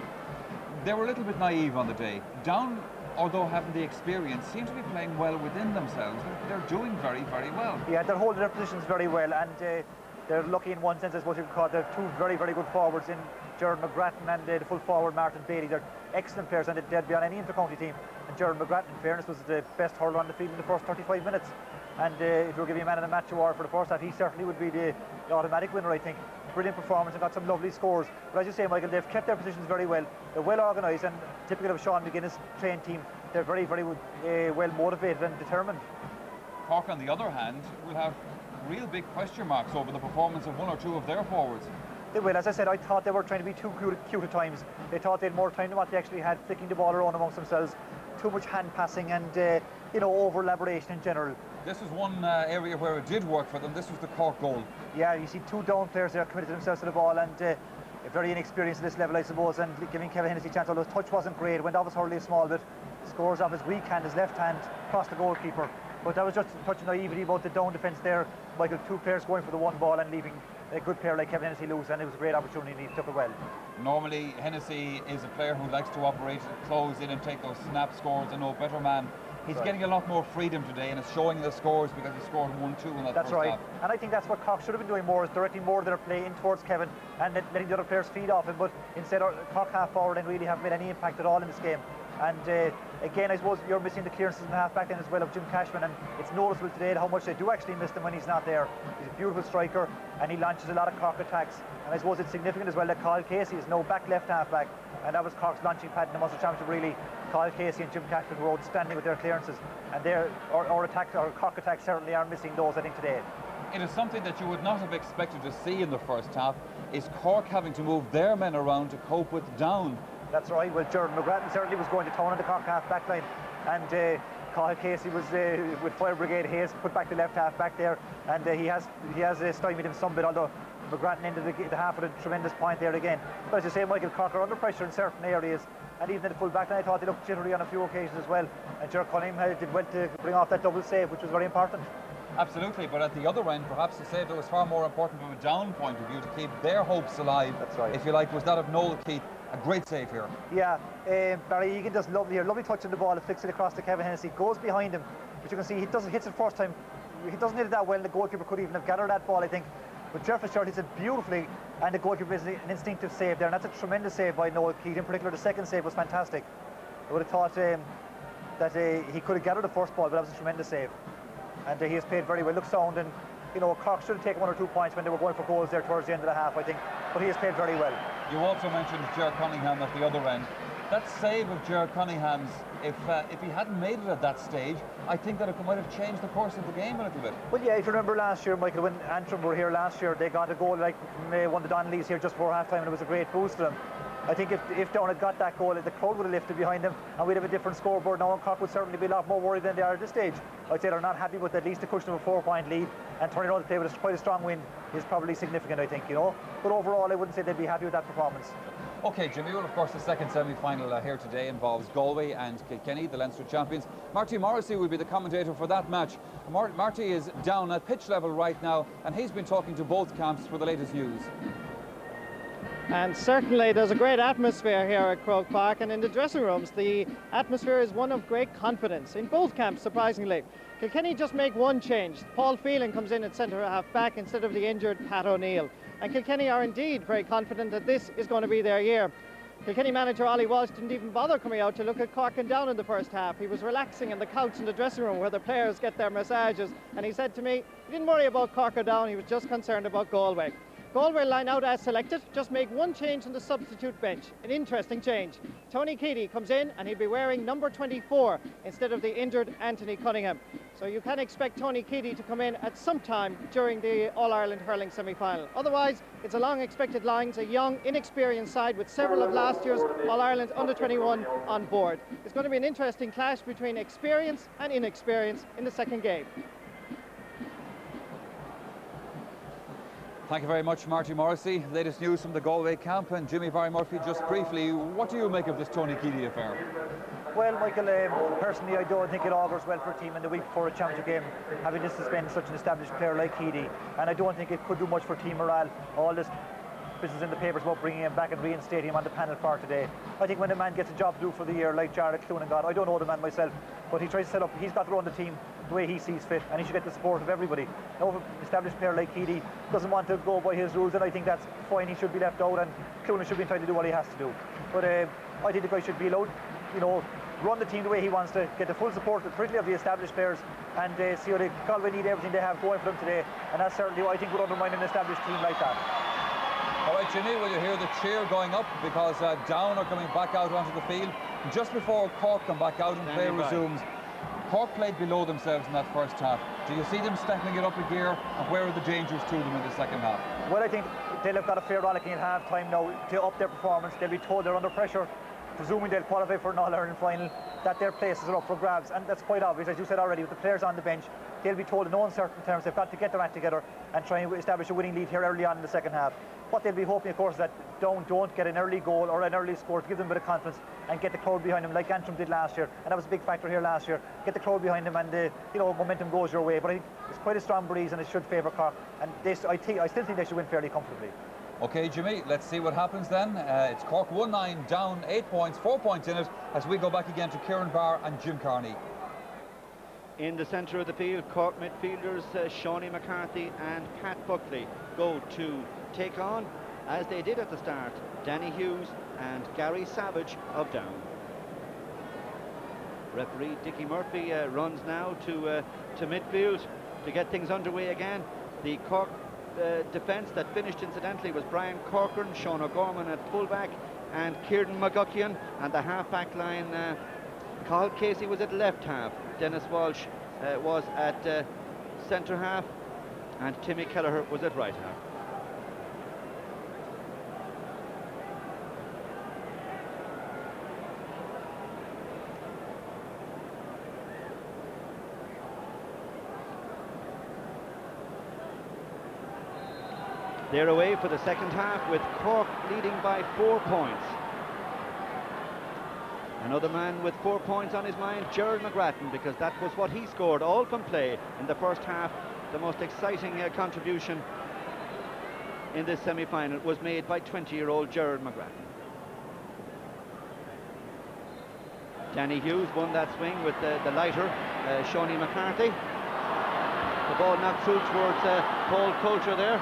they were a little bit naive on the day. Down, although having the experience, seem to be playing well within themselves. They're doing very, very well. Yeah, they're holding their positions very well, and they're lucky in one sense, I suppose you could call it. They have 2 very, very good forwards in Gerard McGrattan and the full forward Martin Bailey. They're excellent players, and they'd be on any inter-county team. And Gerard McGrattan, in fairness, was the best hurler on the field in the first 35 minutes. And if you were giving a man of the match award for the first half, he certainly would be the automatic winner, I think. Brilliant performance and got some lovely scores. But as you say, Michael, they've kept their positions very well. They're well organised, and typical of Sean McGuinness trained team, they're very, very well motivated and determined. Cork, on the other hand, will have real big question marks over the performance of 1 or 2 of their forwards. They will. As I said, I thought they were trying to be too cute at times. They thought they had more time than what they actually had, flicking the ball around amongst themselves. Too much hand passing and you know, over elaboration in general. This was one area where it did work for them. This was the Cork goal. Yeah, you see 2 Down players there committed themselves to the ball, and very inexperienced at this level, I suppose, and giving Kevin Hennessy a chance. Although his touch wasn't great, went off his hurley a small bit, scores off his weak hand, his left hand, across the goalkeeper. But that was just a touch of naivety about the Down defence there. Michael, 2 players going for the 1 ball and leaving a good player like Kevin Hennessy loose, and it was a great opportunity and he took it well. Normally, Hennessy is a player who likes to operate, close in and take those snap scores, and no better man. He's getting a lot more freedom today, and it's showing the scores because he scored 1-2 in that That's first right. half. And I think that's what Cork should have been doing more, is directing more of their play in towards Kevin and letting the other players feed off him. But instead, Cork half forward and really haven't made any impact at all in this game. And again, I suppose you're missing the clearances in the half back then as well of Jim Cashman, and it's noticeable today how much they do actually miss them when he's not there. He's a beautiful striker and he launches a lot of Cork attacks, and I suppose it's significant as well that Cathal Casey is now back left half back, and that was Cork's launching pad in the Munster Championship really. Cathal Casey and Jim Cashman were outstanding with their clearances, and our Cork attacks certainly are missing those, I think, today. It is something that you would not have expected to see in the first half, is Cork having to move their men around to cope with Down. That's right. Well, Gerard McGrattan certainly was going to town on the Cork half back line, and Cathal Casey was with Fire Brigade Hayes put back the left half back there, and he has stymied him some bit, although McGrattan ended the half with a tremendous point there again. But as you say, Michael, Cork are under pressure in certain areas, and even in the full back line I thought they looked jittery on a few occasions as well, and Gerard Cunningham did well to bring off that double save, which was very important. Absolutely, but at the other end, perhaps the save that was far more important from a Down point of view to keep their hopes alive, that's right, if you like, was that of Noel Keith. A great save here. Yeah, Barry Egan does lovely here. Lovely touch on the ball, flicks it across to Kevin Hennessy, goes behind him, but you can see he doesn't hit it first time. He doesn't hit it that well, and the goalkeeper could even have gathered that ball, I think. But Jeff Fitzgerald hits it beautifully, and the goalkeeper is an instinctive save there, and that's a tremendous save by Noel Keith. In particular, the second save was fantastic. I would have thought that he could have gathered the first ball, but that was a tremendous save. And he has played very well, looks sound, and you know, Cork should have taken 1 or 2 points when they were going for goals there towards the end of the half, I think. But he has played very well. You also mentioned Gerard Cunningham at the other end. That save of Ger Cunningham's, if he hadn't made it at that stage, I think that it might have changed the course of the game a little bit. Well, yeah, if you remember last year, Michael, when Antrim were here last year, they got a goal like one of the Donnellys here just before half-time, and it was a great boost to them. I think if Down had got that goal, the crowd would have lifted behind them, and we'd have a different scoreboard now, and Cork would certainly be a lot more worried than they are at this stage. I'd say they're not happy with at least a cushion of a 4-point lead, and turning around to play with quite a strong win is probably significant, I think, you know. But overall, I wouldn't say they'd be happy with that performance. OK, Jimmy, well, of course, the second semi-final here today involves Galway and Kilkenny, the Leinster champions. Marty Morrissey will be the commentator for that match. Marty is down at pitch level right now, and he's been talking to both camps for the latest news. And certainly there's a great atmosphere here at Croke Park, and in the dressing rooms the atmosphere is one of great confidence in both camps, surprisingly. Kilkenny just make one change. Paul Phelan comes in at centre half back instead of the injured Pat O'Neill, and Kilkenny are indeed very confident that this is going to be their year. Kilkenny manager Ollie Walsh didn't even bother coming out to look at Cork and Down in the first half. He was relaxing on the couch in the dressing room where the players get their massages, and he said to me he didn't worry about Cork or Down, he was just concerned about Galway. Galway line out as selected, just make one change on the substitute bench. An interesting change. Tony Keady comes in and he'll be wearing number 24 instead of the injured Anthony Cunningham. So you can expect Tony Keady to come in at some time during the All-Ireland hurling semi-final. Otherwise, it's a long expected line, a young, inexperienced side with several of last year's All-Ireland under-21 on board. It's going to be an interesting clash between experience and inexperience in the second game. Thank you very much, Marty Morrissey. Latest news from the Galway camp. And Jimmy Barry Murphy, just briefly, what do you make of this Tony Keady affair? Well, Michael, personally, I don't think it augurs well for a team in the week before a championship game, having to suspend such an established player like Keady. And I don't think it could do much for team morale. All this business in the papers about bringing him back and reinstating him on the panel for today. I think when a man gets a job to do for the year, like Jarlath Cloonan got, I don't know the man myself, but he tries to set up, he's got to run the team the way he sees fit, and he should get the support of everybody. Now, if an established player like Keady doesn't want to go by his rules, then I think that's fine, he should be left out, and Cloonan should be entitled to do what he has to do. But I think the guy should be allowed, you know, run the team the way he wants to, get the full support, particularly of the established players, and see how Galway need everything they have going for them today, and that's certainly what I think would undermine an established team like that. All right, Jimmy, will you hear the cheer going up because Down are coming back out onto the field just before Cork come back out and play resumes. Cork played below themselves in that first half. Do you see them stepping it up a gear, and where are the dangers to them in the second half? Well, I think they'll have got a fair rollicking at half time now to up their performance. They'll be told they're under pressure, presuming they'll qualify for an All-Ireland final, that their places are up for grabs, and that's quite obvious, as you said already, with the players on the bench. They'll be told in no uncertain terms they've got to get their act together and try and establish a winning lead here early on in the second half. What they'll be hoping, of course, is that Down don't get an early goal or an early score to give them a bit of confidence and get the crowd behind them, like Antrim did last year, and that was a big factor here last year. Get the crowd behind them, and you know, momentum goes your way. But I think it's quite a strong breeze, and it should favour Cork. And I still think they should win fairly comfortably. OK, Jimmy, let's see what happens then. It's Cork 1-9, Down 8 points, 4 points in it, as we go back again to Kieran Barr and Jim Carney. In the centre of the field, Cork midfielders Shawnee McCarthy and Pat Buckley go to take on, as they did at the start, Danny Hughes and Gary Savage of Down. Referee Dickie Murphy runs now to midfield to get things underway again. The Cork defence that finished incidentally was Brian Corcoran, Sean O'Gorman at fullback, and Kieran McGuckian, and the half-back line Cathal Casey was at left half, Dennis Walsh was at centre half, and Timmy Kelleher was at right half. They're away for the second half with Cork leading by 4 points. Another man with 4 points on his mind, Gerard McGrattan, because that was what he scored all from play in the first half. The most exciting contribution in this semi-final was made by 20-year-old Gerard McGrattan. Danny Hughes won that swing with the lighter, Shawnee McCarthy. The ball knocked through towards Paul Coulter there.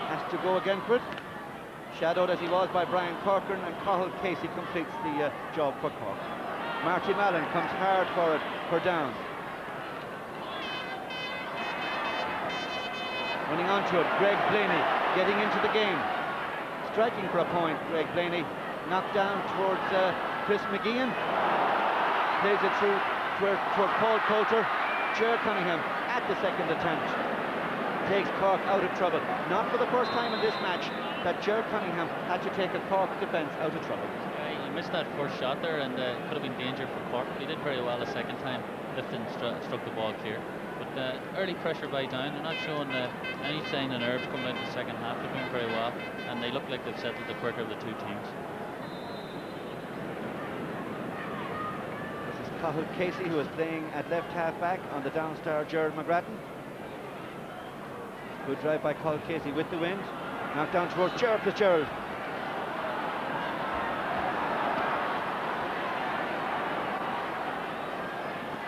Has to go again for it. Shadowed as he was by Brian Corcoran, and Cathal Casey completes the job for Cork. Marty Mallon comes hard for it for Down. Running onto it, Greg Blaney getting into the game. Striking for a point, Greg Blaney. Knocked down towards Chris McGeehan. Plays it through towards Paul Coulter. Ger Cunningham at the second attempt takes Cork out of trouble. Not for the first time in this match that Ger Cunningham had to take a Cork defence out of trouble. He missed that first shot there, and could have been danger for Cork. He did very well the second time, lifted and struck the ball clear. But early pressure by Down. They're not showing any sign of nerves coming out in the second half. They're doing very well, and they look like they've settled the quicker of the two teams. This is Cathal Casey, who is playing at left half back on the Down star Gerard McGrattan. Good drive by Cathal Casey with the wind. Knocked down towards Gerard Fitzgerald.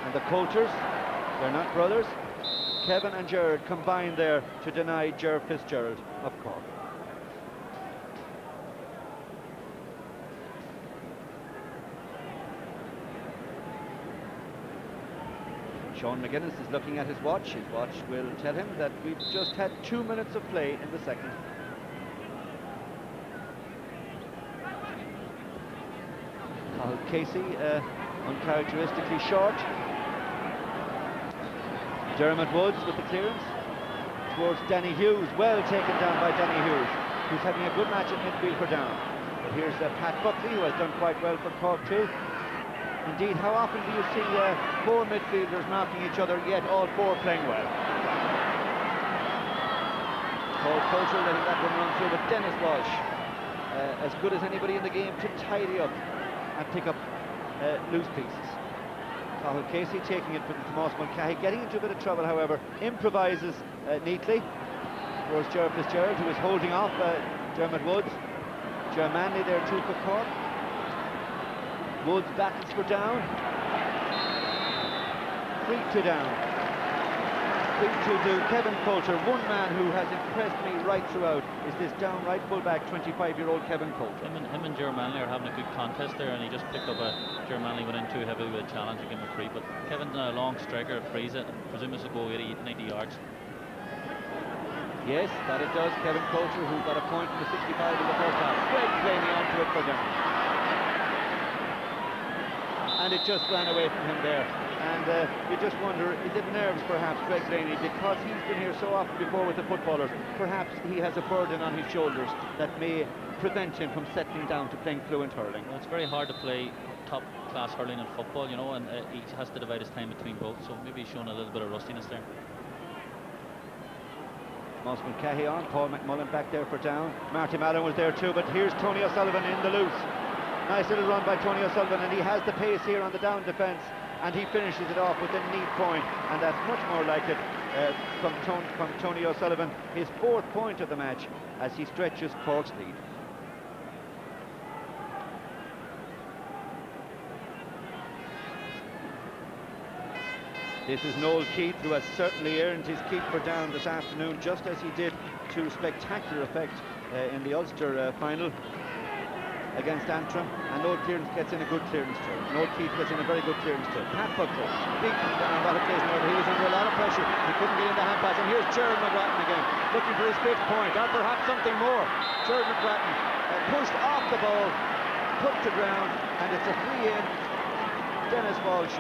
And the Coulters, they're not brothers. Kevin and Gerard combined there to deny Gerard Fitzgerald of Cork. Sean McGuinness is looking at his watch. His watch will tell him that we've just had 2 minutes of play in the second. Cathal Casey, uncharacteristically short. Dermot Woods with the clearance towards Danny Hughes. Well taken down by Danny Hughes, who's having a good match at midfield for Down. But here's Pat Buckley, who has done quite well for Cork too. Indeed, how often do you see four midfielders marking each other, yet all four playing well? Paul Coulter letting that one run through, but Dennis Walsh, as good as anybody in the game to tidy up and pick up loose pieces. Cathal Casey taking it from Tomás Mulcahy, getting into a bit of trouble, however, improvises neatly towards Gerard Fitzgerald, who is holding off Dermot Woods. Ger Manley there too for Cork. Woods battles for Down. 3-2 Down. 3-2 Kevin Coulter, one man who has impressed me right throughout is this Down right fullback, 25-year-old Kevin Coulter. Him and Ger Manley are having a good contest there, and he just picked up Ger Manley went in too heavily with a challenge and gave him a free, but Kevin's a long striker, frees it, and presumes to go 90 yards. Yes, that it does. Kevin Coulter, who got a point from the 65 in the first half. Greg Blaney onto it for Down. And it just ran away from him there. And you just wonder, is it nerves perhaps, Greg Blaney, because he's been here so often before with the footballers, perhaps he has a burden on his shoulders that may prevent him from settling down to playing fluent hurling. Well, it's very hard to play top-class hurling and football, you know, and he has to divide his time between both, so maybe he's showing a little bit of rustiness there. Tomás Mulcahy on, Paul McMullen back there for Down. Marty Mallon was there too, but here's Tony O'Sullivan in the loose. Nice little run by Tony O'Sullivan, and he has the pace here on the Down defence, and he finishes it off with a neat point, and that's much more like it from Tony O'Sullivan, his fourth point of the match as he stretches Cork's lead. This is Noel Keith, who has certainly earned his keep for Down this afternoon, just as he did to spectacular effect in the Ulster final against Antrim, and Noel Clearance gets in a good clearance too. Noel Keith gets in a very good clearance too. Pat Buckley, beaten down by the occasion over. He was under a lot of pressure. He couldn't get in the hand pass, and here's Gerard McGrattan again, looking for his fifth point, or perhaps something more. Gerard McGrattan pushed off the ball, put to ground, and it's a free in. Dennis Walsh.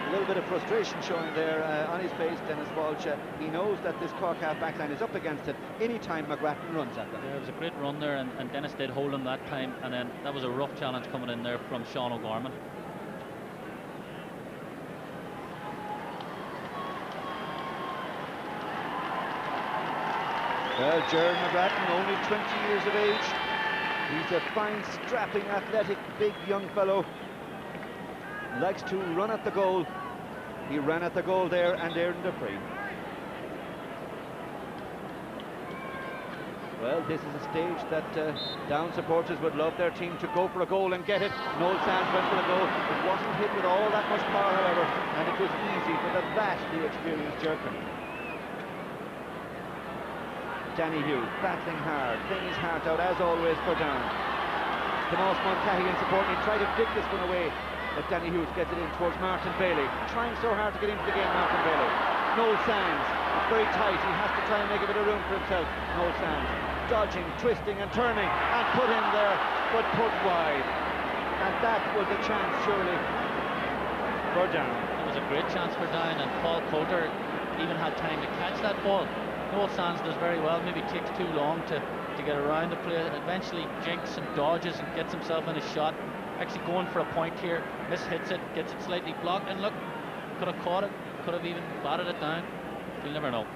A little bit of frustration showing there on his face. Dennis Walsh, he knows that this Cork half back line is up against it anytime McGrattan runs at them. There was a great run there, and Dennis did hold him that time, and then that was a rough challenge coming in there from Sean O'Gorman. Well, Gerard McGrattan, only 20 years of age. He's a fine, strapping, athletic, big young fellow. Likes to run at the goal. He ran at the goal there and earned a free. Well, this is a stage that Down supporters would love their team to go for a goal and get it. Noel Sands went for the goal. It wasn't hit with all that much power, however, and it was easy for the vastly experienced Jerkin. Danny Hughes battling hard, playing his heart out as always for Down. Tomás Mulcahy in support. He tried to dig this one away, but Danny Hughes gets it in towards Martin Bailey. Trying so hard to get into the game, Martin Bailey. Noel Sands, it's very tight. He has to try and make a bit of room for himself. Noel Sands dodging, twisting and turning, and put in there but put wide. And that was a chance, surely, for Down. It was a great chance for Down, and Paul Coulter even had time to catch that ball. Noel Sands does very well, maybe takes too long to get around the play, eventually jinks and dodges and gets himself in a shot. Actually going for a point here, mishits it, gets it slightly blocked, and look, could have caught it, could have even batted it down. You'll never know.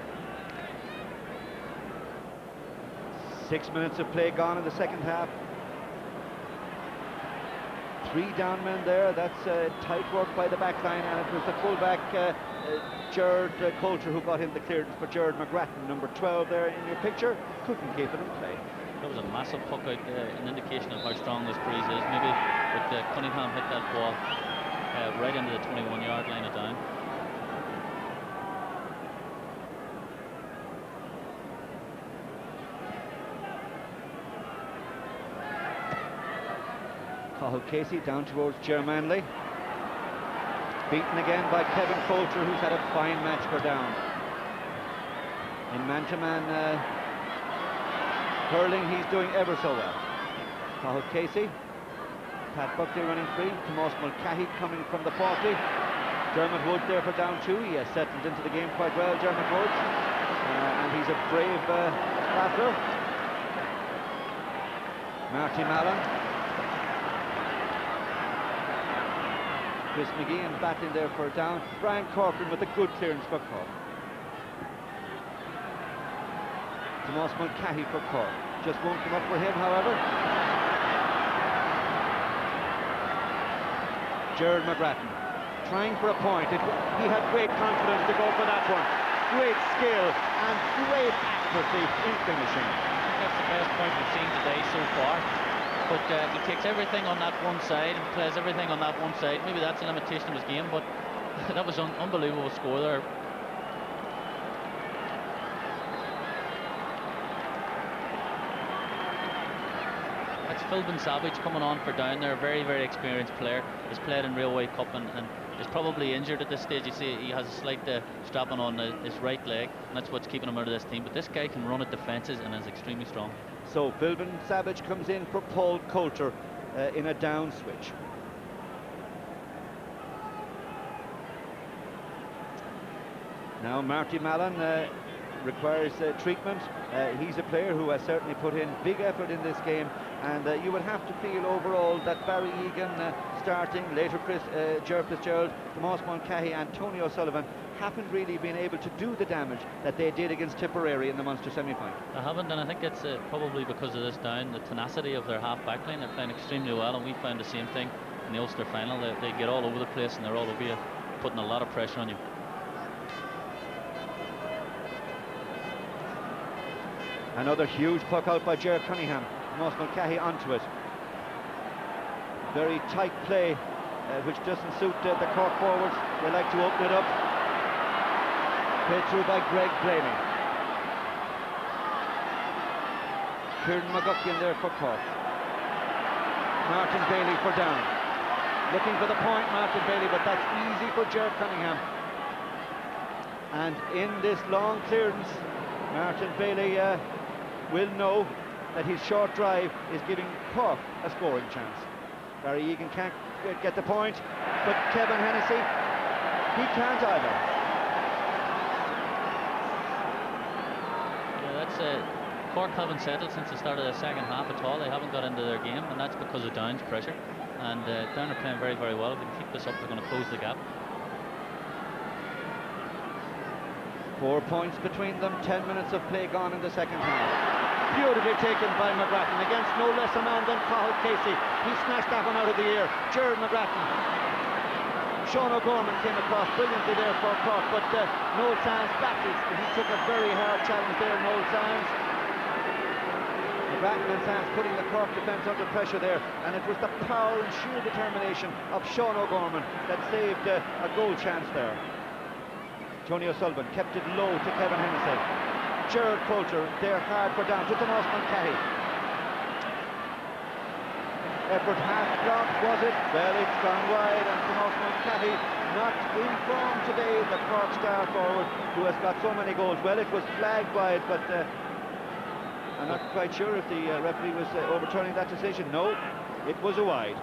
6 minutes of play gone in the second half. 3 down men there. That's tight work by the back line, and it was the fullback Gerard Coulter who got him the clearance for Gerard McGrattan, number 12 there in your picture. Couldn't keep it in play. That was a massive puck out there, an indication of how strong this breeze is. Maybe with Cunningham hit that ball right into the 21-yard line of Down. Cathal Casey down towards Ger Manley. Beaten again by Kevin Coulter, who's had a fine match for Down. In man-to-man hurling, he's doing ever so well. Cathal Casey. Pat Buckley running free. Tomas Mulcahy coming from the 40. Dermot Woods there for Down 2. He has settled into the game quite well, Dermot Woods. And he's a brave battler. Marty Mallon. Chris McGeehan batting there for Down. Brian Corcoran with a good clearance for Cork. Tomas Mulcahy for Cork. Just won't come up for him, however. Gerard McGrattan trying for a point. He had great confidence to go for that one. Great skill and great accuracy in finishing. That's the best point we've seen today so far. But he takes everything on that one side and plays everything on that one side. Maybe that's a limitation of his game, but that was an unbelievable score there. That's Philbin Savage coming on for Down there, very, very experienced player. Has played in Railway Cup and is probably injured at this stage. You see he has a slight strapping on his right leg, and that's what's keeping him out of this team. But this guy can run at defences and is extremely strong. So Philbin Savage comes in for Paul Coulter in a down switch. Now Marty Mallon requires treatment. He's a player who has certainly put in big effort in this game, and you would have to feel overall that Barry Egan starting, later Ger Fitzgerald, Tomas Mulcahy and Tony O'Sullivan haven't really been able to do the damage that they did against Tipperary in the Munster semi-final. They haven't, and I think it's probably because of this Down, the tenacity of their half-back line. They're playing extremely well, and we found the same thing in the Ulster final. They get all over the place, and they're all over you, putting a lot of pressure on you. Another huge puck out by Ger Cunningham. Tomas Mulcahy onto it. Very tight play, which doesn't suit the Cork forwards. They like to open it up. Played through by Greg Blaney. Kieran McGuckian there for Cork. Martin Bailey for Down. Looking for the point, Martin Bailey, but that's easy for Ger Cunningham. And in this long clearance, Martin Bailey will know that his short drive is giving Cork a scoring chance. Barry Egan can't get the point, but Kevin Hennessy, he can't either. Yeah, that's Cork haven't settled since the start of the second half at all. They haven't got into their game, and that's because of Down's pressure. And Down are playing very, very well. If they can keep this up, they're going to close the gap. 4 points between them, 10 minutes of play gone in the second half. Beautifully taken by McGrattan against no less a man than Cathal Casey. He snatched that one out of the air. Gerard McGrattan. Sean O'Gorman came across brilliantly there for Cork, but Noel Sands battles. He took a very hard challenge there, Noel Sands. McGrattan and Sands putting the Cork defence under pressure there, and it was the power and sheer determination of Sean O'Gorman that saved a goal chance there. Tony O'Sullivan kept it low to Kevin Hennessy. Gerard Coulter there hard for Down to Tomas Mulcahy. Effort half blocked, was it? Well, it's gone wide, and Tomas Mulcahy not in form today, the Cork star forward who has got so many goals. Well, it was flagged wide, but I'm not quite sure if the referee was overturning that decision. No, it was a wide.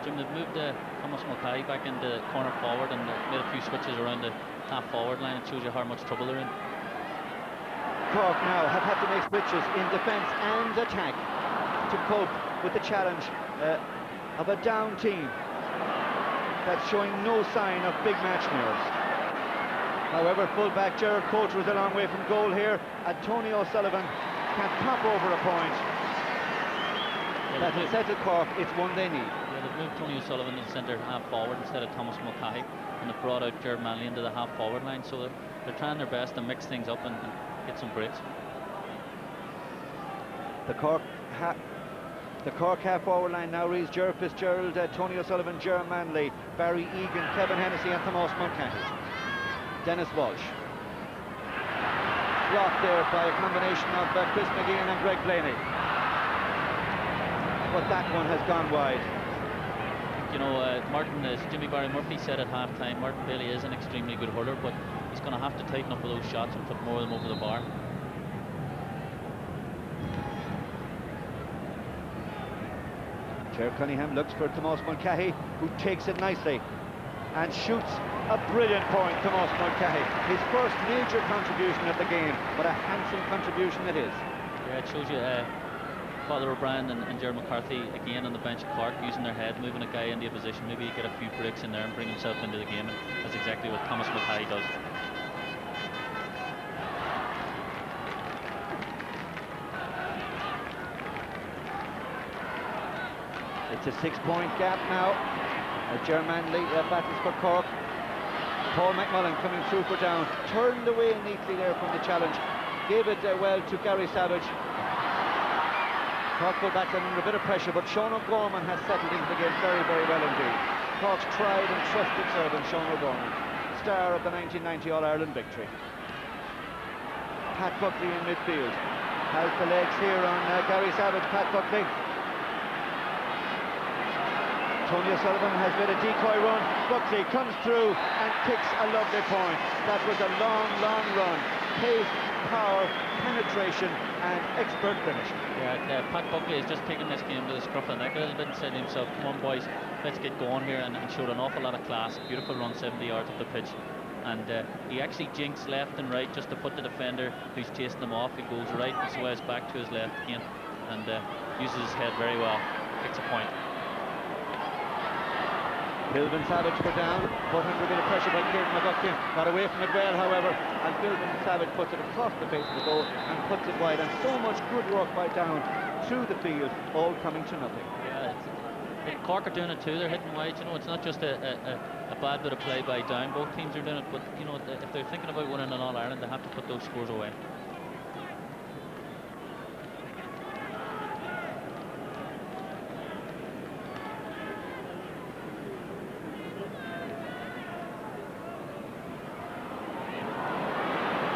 Jim, they've moved Thomas Mulcahy back into corner forward and made a few switches around the half forward line. It shows you how much trouble they're in. Cork now have had to make switches in defence and attack to cope with the challenge of a down team that's showing no sign of big match nerves. However, fullback Gerard Coulter is a long way from goal here. Tony O'Sullivan can pop over a point. That has settled Cork. It's one they need. Yeah, they've moved Tony O'Sullivan to the centre half forward instead of Thomas Mulcahy, and they've brought out Gerard Manley into the half forward line, so they're trying their best to mix things up and get some breaks. The Cork half forward line now reads Gerard Fitzgerald, Tony O'Sullivan, Gerard Manley, Barry Egan, Kevin Hennessy and Thomas Mulcahy. Dennis Walsh. Blocked there by a combination of Chris McGeehan and Greg Blaney. But that one has gone wide. You know, Martin, as Jimmy Barry Murphy said at half-time, Martin Bailey is an extremely good hurler, but he's going to have to tighten up with those shots and put more of them over the bar. Ger Cunningham looks for Thomas Mulcahy, who takes it nicely and shoots a brilliant point. Thomas Mulcahy, his first major contribution of the game, but a handsome contribution it is. Yeah, it shows you Father O'Brien and Gerard McCarthy again on the bench at Cork, using their head, moving a guy into a position, maybe get a few breaks in there and bring himself into the game, and that's exactly what Thomas Mulcahy does. It's a 6-point gap now. Gerard Manley battles for Cork. Paul McMullen coming through for down, turned away neatly there from the challenge, gave it well to Gary Savage. Cork pulled back under a bit of pressure, but Sean O'Gorman has settled into the game very, very well indeed. Cork's tried and trusted servant, Sean O'Gorman, star of the 1990 All-Ireland victory. Pat Buckley in midfield, has the legs here on Gary Savage. Pat Buckley. Tony O'Sullivan has made a decoy run. Buckley comes through and kicks a lovely point. That was a long, long run. Pace, power, penetration and expert finish. Yeah, Pat Buckley has just taken this game to the scruff of the neck a little bit and said to himself, come on boys, let's get going here, and showed an awful lot of class. Beautiful run, 70 yards up the pitch, and he actually jinks left and right just to put the defender who's chasing him off. He goes right and sways back to his left again and uses his head very well. Kicks a point. Philbin Savage for down, put under a bit of pressure by Kieran McGuckin. Got away from it well, however, and Philbin Savage puts it across the face of the goal and puts it wide. And so much good work by Down through the field, all coming to nothing. Yeah, Cork are doing it too. They're hitting wide. You know, it's not just a bad bit of play by Down. Both teams are doing it, but you know, if they're thinking about winning an All-Ireland, they have to put those scores away.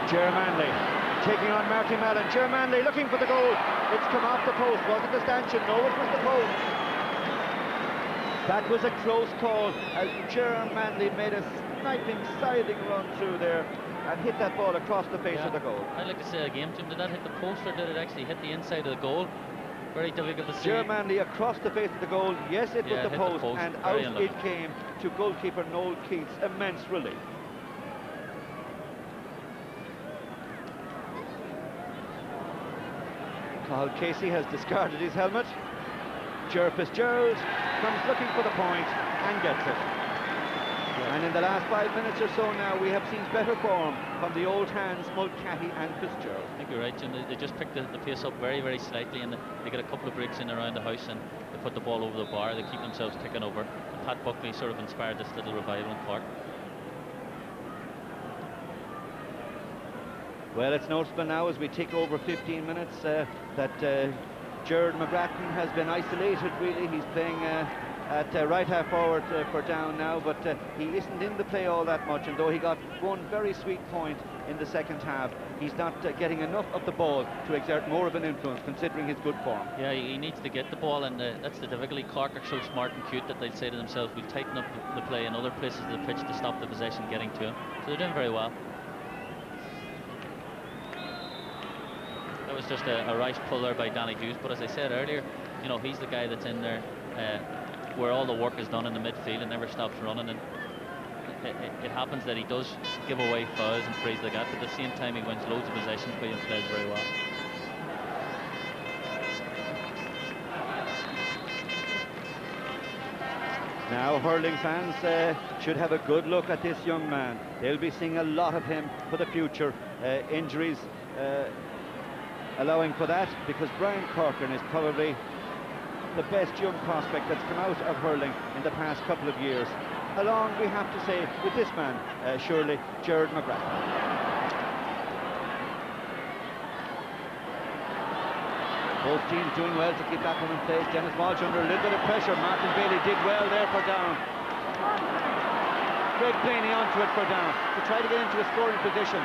Gerard Manley taking on Marty Mallon. Gerard Manley looking for the goal. It's come off the post. Was it the stanchion? No, it was the post. That was a close call as Gerard Manley made a sniping, scything run through there and hit that ball across the face of the goal. I'd like to say again, Jim, did that hit the post or did it actually hit the inside of the goal? Very difficult to see. Gerard Manley across the face of the goal. Yes, it was the post, and out it came to goalkeeper Noel Keats. Immense relief. Cathal Casey has discarded his helmet. Gerard Fitzgerald comes looking for the point and gets it. Yeah. And in the last 5 minutes or so now, we have seen better form from the old hands, Mulcahy and Fitzgerald. I think you're right, Jim. They just picked the pace up very, very slightly, and they get a couple of breaks in around the house, and they put the ball over the bar. They keep themselves ticking over. And Pat Buckley sort of inspired this little revival in Cork. Well, it's noticeable now as we tick over 15 minutes that Gerard McGrattan has been isolated, really. He's playing at right half forward for Down now, but he isn't in the play all that much, and though he got one very sweet point in the second half, he's not getting enough of the ball to exert more of an influence, considering his good form. Yeah, he needs to get the ball, and that's the difficulty. Cork are so smart and cute that they'll say to themselves, we'll tighten up the play in other places of the pitch to stop the possession getting to him. So they're doing very well. was just a rash pull there by Danny Hughes. But as I said earlier, you know, he's the guy that's in there where all the work is done in the midfield and never stops running. And it happens that he does give away fouls and frees the gap, but at the same time he wins loads of possessions and plays very well. Now hurling fans should have a good look at this young man. They'll be seeing a lot of him for the future. Injuries allowing for that, because Brian Corcoran is probably the best young prospect that's come out of hurling in the past couple of years. Along, we have to say, with this man, surely, Gerard McGrath. Both teams doing well to keep that one in place. Dennis Walsh under a little bit of pressure. Martin Bailey did well there for down. Greg Blaney onto it for down to try to get into a scoring position.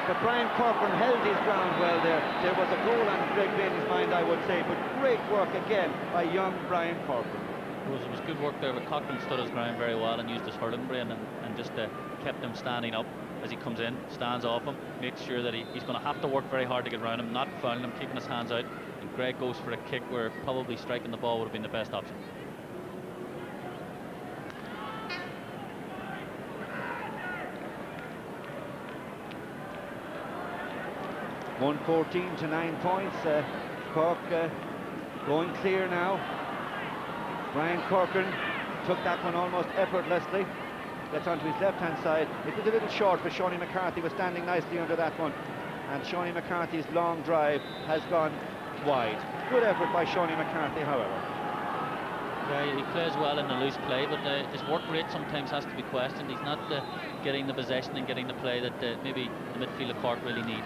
But Brian Corcoran held his ground well there. There was a goal on Greg Blaney's mind, I would say, but great work again by young Brian Corcoran. It was good work there, but Cochran stood his ground very well and used his hurling brain and just kept him standing up as he comes in, stands off him, makes sure that he's going to have to work very hard to get around him, not fouling him, keeping his hands out. And Greg goes for a kick where probably striking the ball would have been the best option. (114 to 9 points). Cork going clear now. Brian Corcoran took that one almost effortlessly. Gets onto his left-hand side. It was a little short for Shawnee McCarthy, was standing nicely under that one. And Shawnee McCarthy's long drive has gone wide. Good effort by Shawnee McCarthy, however. Yeah, he plays well in the loose play, but his work rate sometimes has to be questioned. He's not getting the possession and getting the play that maybe the midfield of Cork really need.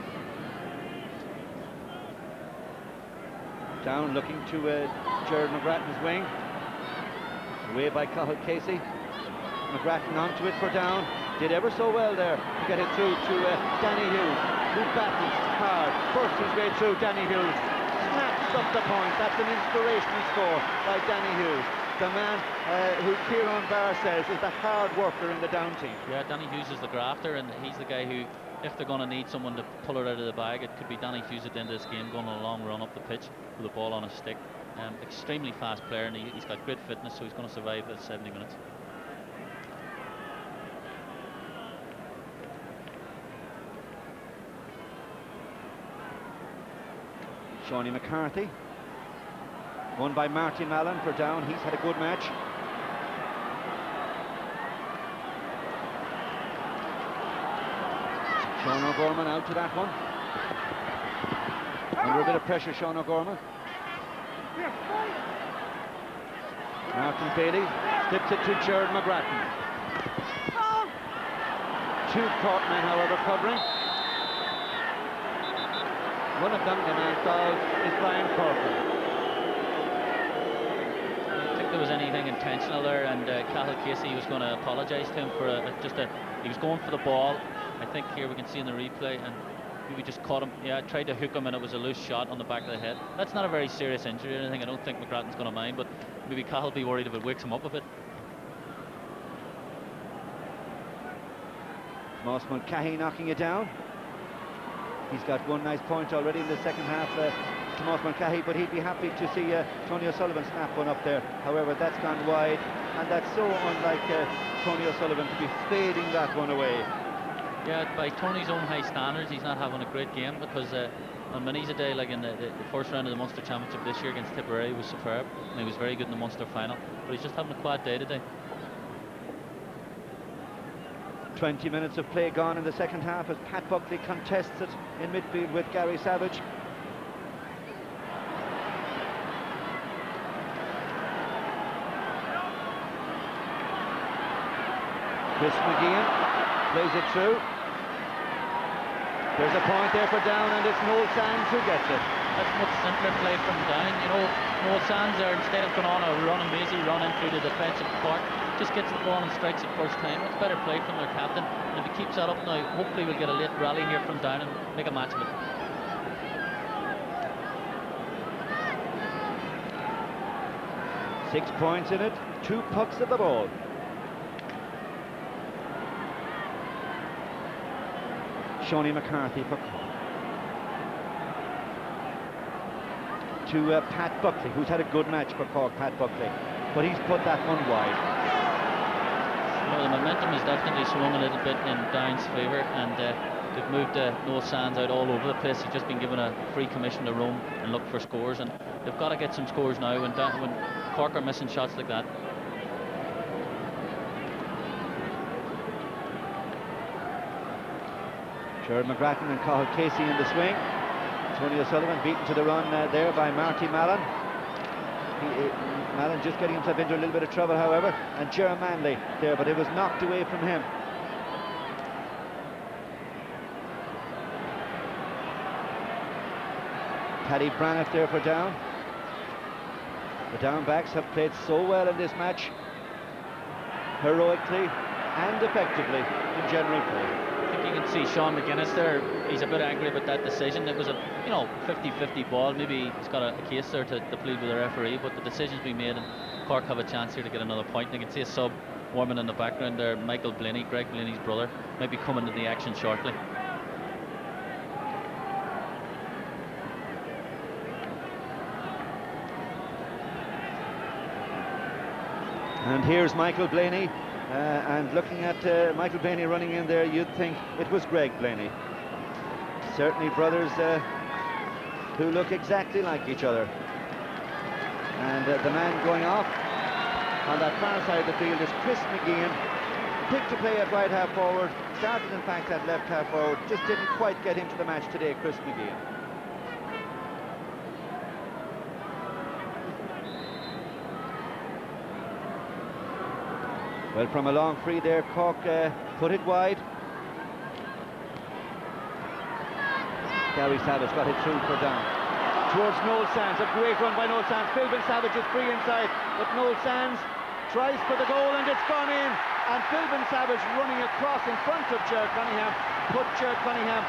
Down looking to Gerard McGrattan's wing. Away by Cathal Casey. McGrattan onto it for down. Did ever so well there to get it through to Danny Hughes, who battles hard. First his way through. Danny Hughes snaps up the point. That's an inspirational score by Danny Hughes, the man who Kieran Barr says is the hard worker in the down team. Yeah, Danny Hughes is the grafter, and he's the guy who, if they're going to need someone to pull it out of the bag, it could be Danny Hughes at the end of this game, going on a long run up the pitch with the ball on his stick. Extremely fast player, and he's got great fitness, so he's going to survive the 70 minutes. Shawnee McCarthy, won by Martin Mallon for down. He's had a good match. Sean O'Gorman out to that one. Under a bit of pressure, Sean O'Gorman. Martin Bailey slips it to Gerard McGrattan. Two Cork men, however, covering. One of them, the man called, is Brian Corcoran. I don't think there was anything intentional there, and Cathal Casey was going to apologise to him for he was going for the ball. I think here we can see in the replay, and maybe just caught him. Yeah, tried to hook him, and it was a loose shot on the back of the head. That's not a very serious injury or anything. I don't think McGrattan's going to mind, but maybe Cathal will be worried if it wakes him up a bit. Moss Mulcahy knocking it down. He's got one nice point already in the second half to Moss Mulcahy, but he'd be happy to see Tony O'Sullivan snap one up there. However, that's gone wide, and that's so unlike Tony O'Sullivan to be fading that one away. Yeah, by Tony's own high standards, he's not having a great game, because on many's a day, like in the first round of the Munster Championship this year against Tipperary, he was superb, and he was very good in the Munster final, but he's just having a quiet day today. 20 minutes of play gone in the second half as Pat Buckley contests it in midfield with Gary Savage. Chris McGeehan plays it through. There's a point there for down, and it's Noel Sands who gets it. That's much simpler play from down. You know, Noel Sands there, instead of going on a run, amazing run in through the defensive Cork, just gets the ball and strikes it first time. It's better play from their captain, and if he keeps that up now, hopefully we'll get a late rally here from down and make a match of it. .6 points in it, 2 pucks at the ball. Shawnee McCarthy for Cork. to Pat Buckley, who's had a good match for Cork, Pat Buckley. But he's put that one wide. Well, the momentum has definitely swung a little bit in Down's favour, and they've moved Noel Sands out all over the place. He's just been given a free commission to roam and look for scores, and they've got to get some scores now when Cork are missing shots like that. Gerard McGrattan and Cathal Casey in the swing. Tony O'Sullivan beaten to the run there by Marty Mallon. Mallon just getting himself into a little bit of trouble, however, and Gerard Manley there, but it was knocked away from him. Paddy Brannett there for Down. The Down backs have played so well in this match, heroically and effectively in general play. I think you can see Sean McGuinness there. He's a bit angry about that decision. It was a 50-50 ball. Maybe he's got a case there to plead with the referee, but the decision's been made and Cork have a chance here to get another point. And you can see a sub warming in the background there. Michael Blaney, Greg Blaney's brother, might be coming to the action shortly. And here's Michael Blaney. And looking at Michael Blaney running in there, you'd think it was Greg Blaney. Certainly brothers who look exactly like each other. And the man going off on that far side of the field is Chris McGeehan. Picked to play at right half forward, started in fact at left half forward, just didn't quite get into the match today, Chris McGeehan. Well, from a long free there, Cork put it wide. Gary Savage got it through for Down. Towards Noel Sands, a great run by Noel Sands. Philbin Savage is free inside, but Noel Sands tries for the goal and it's gone in. And Philbin Savage running across in front of Gerard Cunningham, put Gerard Cunningham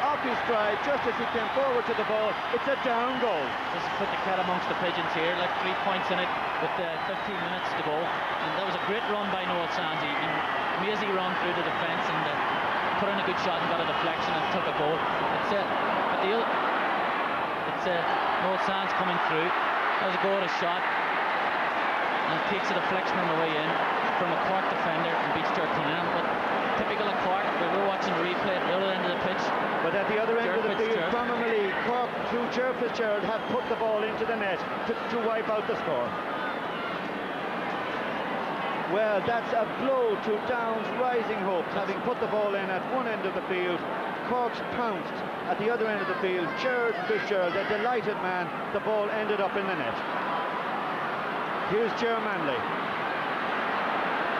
off his stride just as he came forward to the ball. It's a Down goal. This has put the cat amongst the pigeons here, like 3 points in it with 15 minutes to go. And that was a great run by Noel Sands. Amazing run through the defence and put in a good shot and got a deflection and took a goal. It's Noel Sands coming through. That was a goal, a shot, and takes a deflection on the way in from a Cork defender and beats Gerard Cunningham. But typical of Cork, we were watching the replay at the other end of the pitch. But at the other end of the field, from Amalie, Cork through Gerard Fitzgerald have put the ball into the net to wipe out the score. Well, that's a blow to Down's rising hopes, having put the ball in at one end of the field. Cork's pounced at the other end of the field. Gerard Fitzgerald, a delighted man, the ball ended up in the net. Here's Gerard Manley.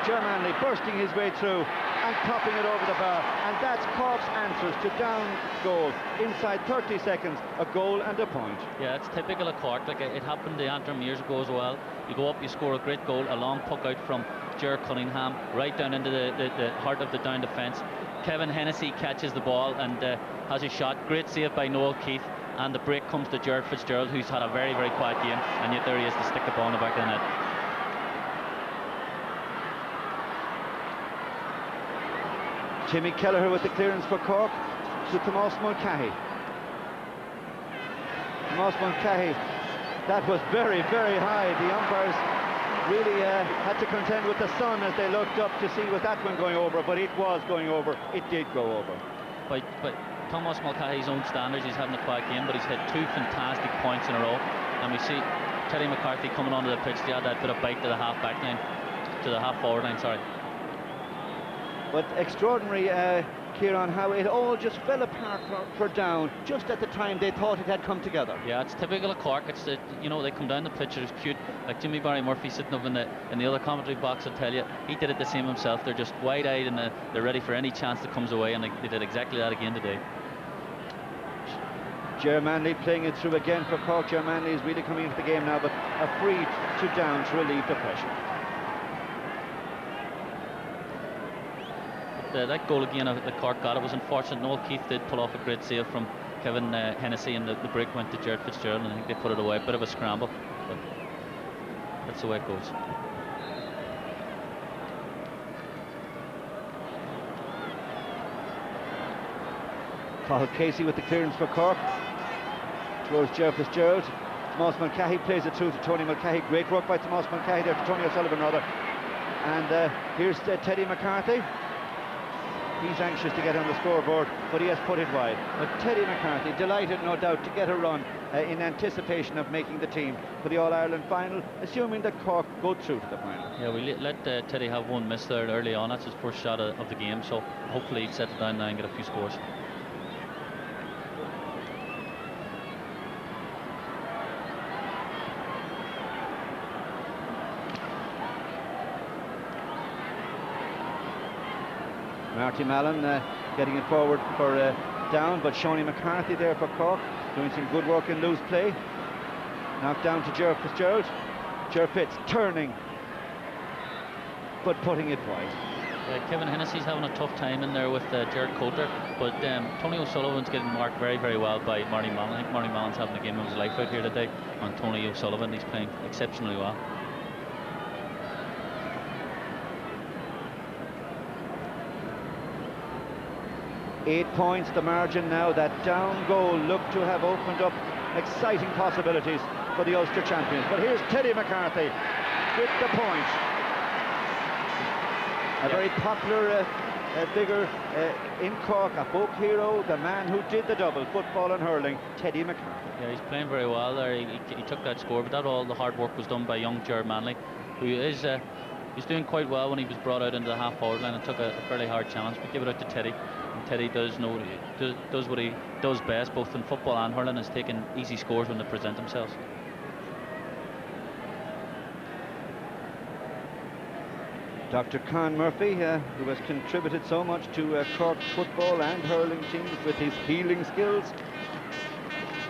Gerard Manley bursting his way through and popping it over the bar, and that's Cork's answers to Down's goal. Inside 30 seconds, a goal and a point. Yeah, it's typical of Cork. Like it happened to Antrim years ago as well. You go up, you score a great goal, a long puck out from Gerard Cunningham, right down into the heart of the Down defence. Kevin Hennessy catches the ball and has a shot. Great save by Noel Keith, and the break comes to Gerard Fitzgerald, who's had a very, very quiet game, and yet there he is to stick the ball in the back of the net. Jimmy Kelleher with the clearance for Cork to Tomás Mulcahy. Tomás Mulcahy, that was very, very high. The umpires really had to contend with the sun as they looked up to see was that one going over, but it was going over. It did go over. By Tomás Mulcahy's own standards, he's having a quiet game, but he's hit 2 fantastic points in a row. And we see Terry McCarthy coming onto the pitch to add that bit of bite to the half-back line, to the half-forward line, sorry. But extraordinary, Kieran, how it all just fell apart for Down just at the time they thought it had come together. Yeah, it's typical of Cork. It's they come down the pitch, it's cute. Like Jimmy Barry Murphy sitting up in the other commentary box, I'll tell you, he did it the same himself. They're just wide-eyed and they're ready for any chance that comes away, and they did exactly that again today. Gerard Manley playing it through again for Cork. Gerard Manley is really coming into the game now, but a free to Down to relieve the pressure. That goal again that Cork got, it was unfortunate. Noel Keith did pull off a great save from Kevin Hennessy, and the break went to Gerard Fitzgerald, and I think they put it away. A bit of a scramble, but that's the way it goes. Cathal Casey with the clearance for Cork towards Gerard Fitzgerald. Tomas Mulcahy plays it through to Tony Mulcahy. Great work by Tomas Mulcahy there to Tony O'Sullivan rather. And here's Teddy McCarthy. He's anxious to get on the scoreboard, but he has put it wide. But Teddy McCarthy, delighted no doubt to get a run in anticipation of making the team for the All-Ireland final, assuming that Cork go through to the final. Yeah, we let Teddy have one miss there early on. That's his first shot of the game, so hopefully he'll settle down now and get a few scores. Marty Mallon getting it forward for Down, but Shawnee McCarthy there for Cork, doing some good work in loose play. Knocked down to Ger Fitzgerald. Ger Fitz turning, but putting it wide. Kevin Hennessy's having a tough time in there with Jared Coulter, but Tony O'Sullivan's getting marked very, very well by Marty Mallon. I think Marty Mallon's having the game of his life out here today on Tony O'Sullivan. He's playing exceptionally well. Eight points the margin now. That Down goal looked to have opened up exciting possibilities for the Ulster champions. But here's Teddy McCarthy with the point. A very popular figure in Cork, a folk hero, the man who did the double, football and hurling, Teddy McCarthy. Yeah, he's playing very well there. He took that score, but that all the hard work was done by young Jared Manley, who is he's doing quite well when he was brought out into the half-forward line and took a fairly hard challenge. But give it out to Teddy. And Teddy does what he does best, both in football and hurling, is taking easy scores when they present themselves. Dr. Con Murphy, who has contributed so much to Cork's football and hurling teams with his healing skills,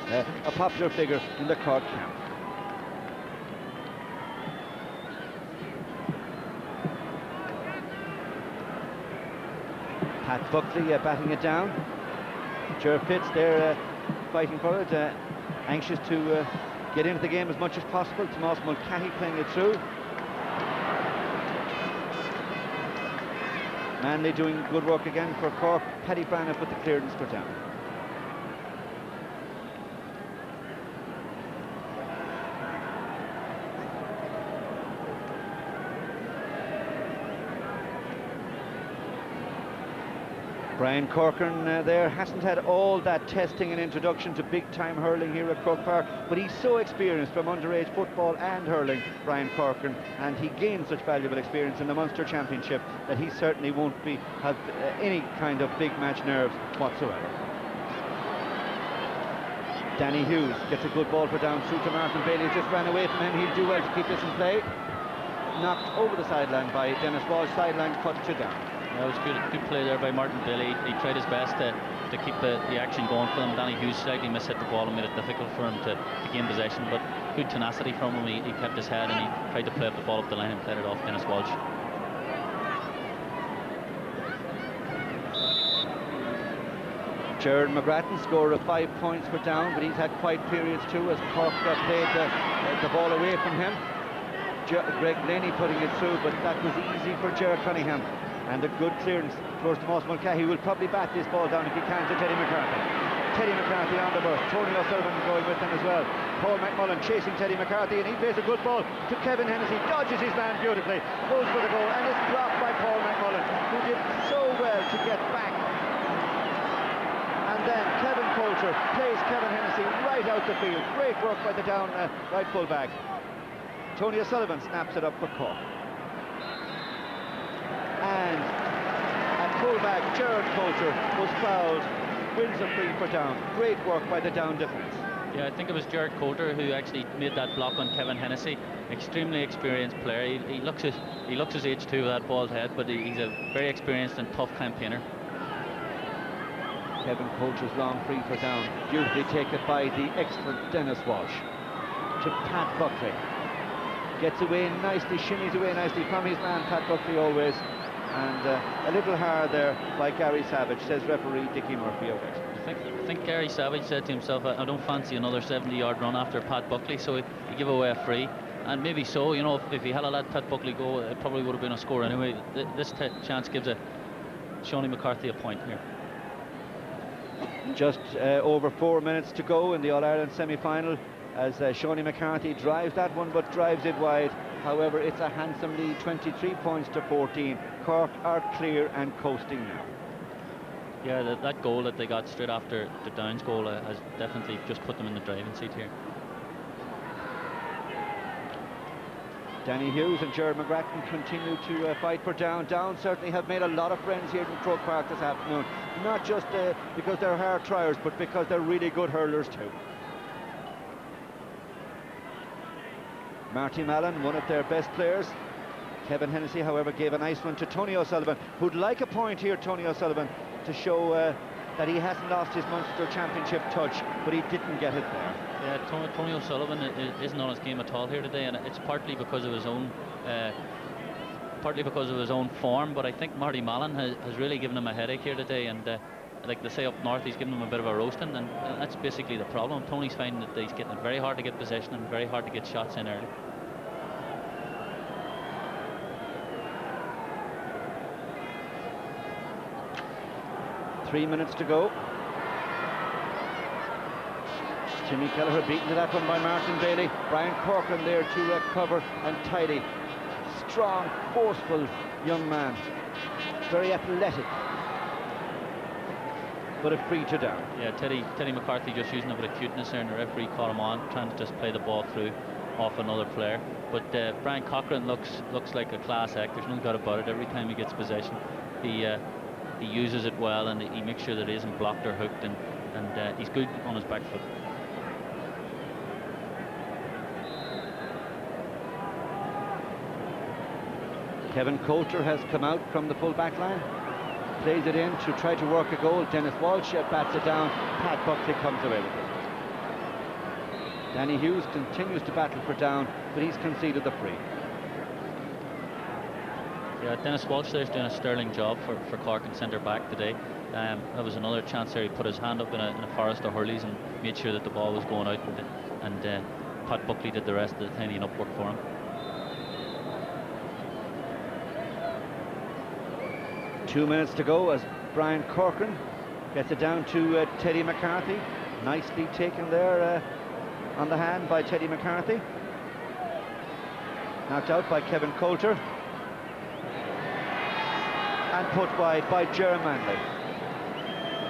a popular figure in the Cork camp. Pat Buckley batting it down. Ger Fitz there fighting for it, anxious to get into the game as much as possible. Tomas Mulcahy playing it through. Manley doing good work again for Cork. Paddy Braniff with the clearance for Down. Brian Corcoran there hasn't had all that testing and introduction to big-time hurling here at Croke Park, but he's so experienced from underage football and hurling, Brian Corcoran, and he gained such valuable experience in the Munster Championship that he certainly won't have any kind of big match nerves whatsoever. Danny Hughes gets a good ball for Down through to Martin Bailey, who just ran away from him. He'll do well to keep this in play. Knocked over the sideline by Dennis Walsh, sideline cut to Down. That was good play there by Martin Bailey. He tried his best to keep the action going for them. Danny Hughes slightly mishit the ball and made it difficult for him to gain possession, but good tenacity from him. He kept his head and he tried to play up the ball up the line and played it off Dennis Walsh. Gerard McGrattan score of 5 points for Down, but he's had quiet periods too as Cork played the ball away from him. Greg Laney putting it through, but that was easy for Ger Cunningham. And a good clearance towards Tomas Mulcahy, who will probably bat this ball down if he can to Teddy McCarthy. Teddy McCarthy on the burst. Tony O'Sullivan going with him as well. Paul McMullen chasing Teddy McCarthy, and he plays a good ball to Kevin Hennessy. Dodges his man beautifully, goes for the goal, and it's blocked by Paul McMullen, who did so well to get back. And then Kevin Coulter plays Kevin Hennessy right out the field. Great work by the Down right full back. Tony O'Sullivan snaps it up for Cork. And at fullback, Gerard Coulter was fouled, wins a free for Down. Great work by the Down defence. Yeah, I think it was Gerard Coulter who actually made that block on Kevin Hennessy. Extremely experienced player. He looks his age too with that bald head, but he's a very experienced and tough campaigner. Kevin Coulter's long free for Down, beautifully taken by the excellent Dennis Walsh. To Pat Buckley. Gets away nicely, shimmies away nicely from his man Pat Buckley always. And a little hard there by Gary Savage, says referee Dickie Murphy out it. I think Gary Savage said to himself, I don't fancy another 70-yard run after Pat Buckley, so he gave away a free. And maybe so, you know, if he had let Pat Buckley go, it probably would have been a score anyway. This chance gives Shawnee McCarthy a point here. Just over 4 minutes to go in the All-Ireland semi-final. as Shawnee McCarthy drives that one, but drives it wide. However, it's a handsome lead, 23 points to 14. Cork are clear and coasting now. Yeah, that goal that they got straight after the Downs goal has definitely just put them in the driving seat here. Danny Hughes and Gerard McGrattan continue to fight for Down. Down certainly have made a lot of friends here in Croke Park this afternoon. Not just because they're hard triers, but because they're really good hurlers too. Marty Mallon, one of their best players. Kevin Hennessy, however, gave a nice one to Tony O'Sullivan, who'd like a point here, Tony O'Sullivan, to show that he hasn't lost his Munster Championship touch, but he didn't get it there. Yeah, Tony O'Sullivan isn't on his game at all here today, and it's partly because of his own form. But I think Marty Mallon has really given him a headache here today, and like they say up north, he's given him a bit of a roasting, and that's basically the problem. Tony's finding that he's getting it very hard to get possession and very hard to get shots in early. Three minutes to go. Timmy Kelleher beaten to that one by Martin Bailey. Brian Corcoran there to cover and tidy. Strong, forceful young man. Very athletic. But a free to Down. Yeah, Teddy McCarthy just using a bit of cuteness there, and the referee caught him on, trying to just play the ball through off another player. But Brian Corcoran looks like a class act. There's no doubt about it. Every time he gets possession, he uses it well, and he makes sure that it isn't blocked or hooked, and he's good on his back foot. Kevin Coulter has come out from the full back line, plays it in to try to work a goal. Dennis Walsh bats it down. Pat Buckley comes away with it. Danny Hughes continues to battle for Down, but he's conceded the free. Yeah, Dennis Walsh there's doing a sterling job for Cork and centre back today. There was another chance there. He put his hand up in a forest of hurleys and made sure that the ball was going out, and Pat Buckley did the rest of the tidying up work for him. 2 minutes to go as Brian Corcoran gets it down to Teddy McCarthy. Nicely taken there on the hand by Teddy McCarthy. Knocked out by Kevin Coulter. And put wide by Ger Manley.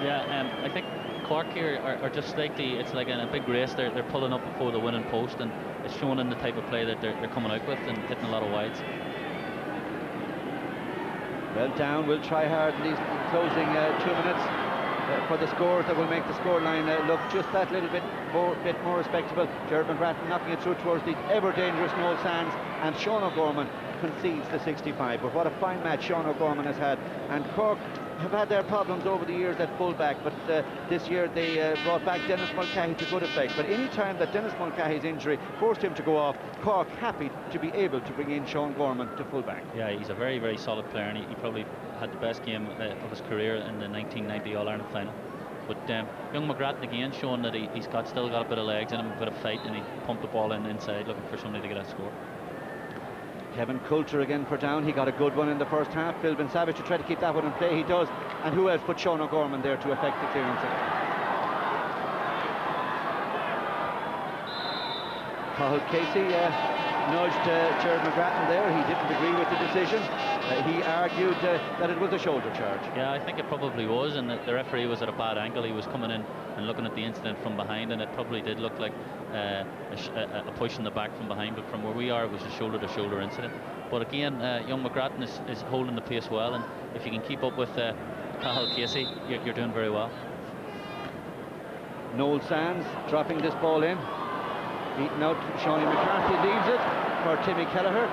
Yeah, I think Cork here are just slightly, it's like in a big race, they're pulling up before the winning post, and it's showing in the type of play that they're coming out with and hitting a lot of wides. Well, Down will try hard in these closing 2 minutes for the scores that will make the scoreline look just that little bit more respectable. Gerard McGrattan knocking it through towards the ever-dangerous Noel Sands, and Sean O'Gorman concedes the 65. But what a fine match Sean O'Gorman has had, and Cork have had their problems over the years at fullback, but this year they brought back Dennis Mulcahy to good effect. But any time that Dennis Mulcahy's injury forced him to go off, Cork happy to be able to bring in Sean Gorman to fullback. Yeah, he's a very, very solid player, and he probably had the best game of his career in the 1990 All-Ireland final. But young McGrattan again showing that he's still got a bit of legs in him, a bit of fight, and he pumped the ball inside looking for somebody to get a score. Kevin Coulter again for Down. He got a good one in the first half. Philbin Savage to try to keep that one in play. He does. And who else but Sean O'Gorman there to effect the clearance? Cathal Casey nudged Gerard McGrattan there. He didn't agree with the decision. He argued that it was a shoulder charge. Yeah, I think it probably was, and the referee was at a bad angle. He was coming in and looking at the incident from behind, and it probably did look like a push in the back from behind, but from where we are, it was a shoulder-to-shoulder incident. But again, young McGrattan is holding the pace well, and if you can keep up with Cathal Casey, you're doing very well. Noel Sands dropping this ball in. Beaten out, Shawnee McCarthy leaves it for Timmy Kelleher.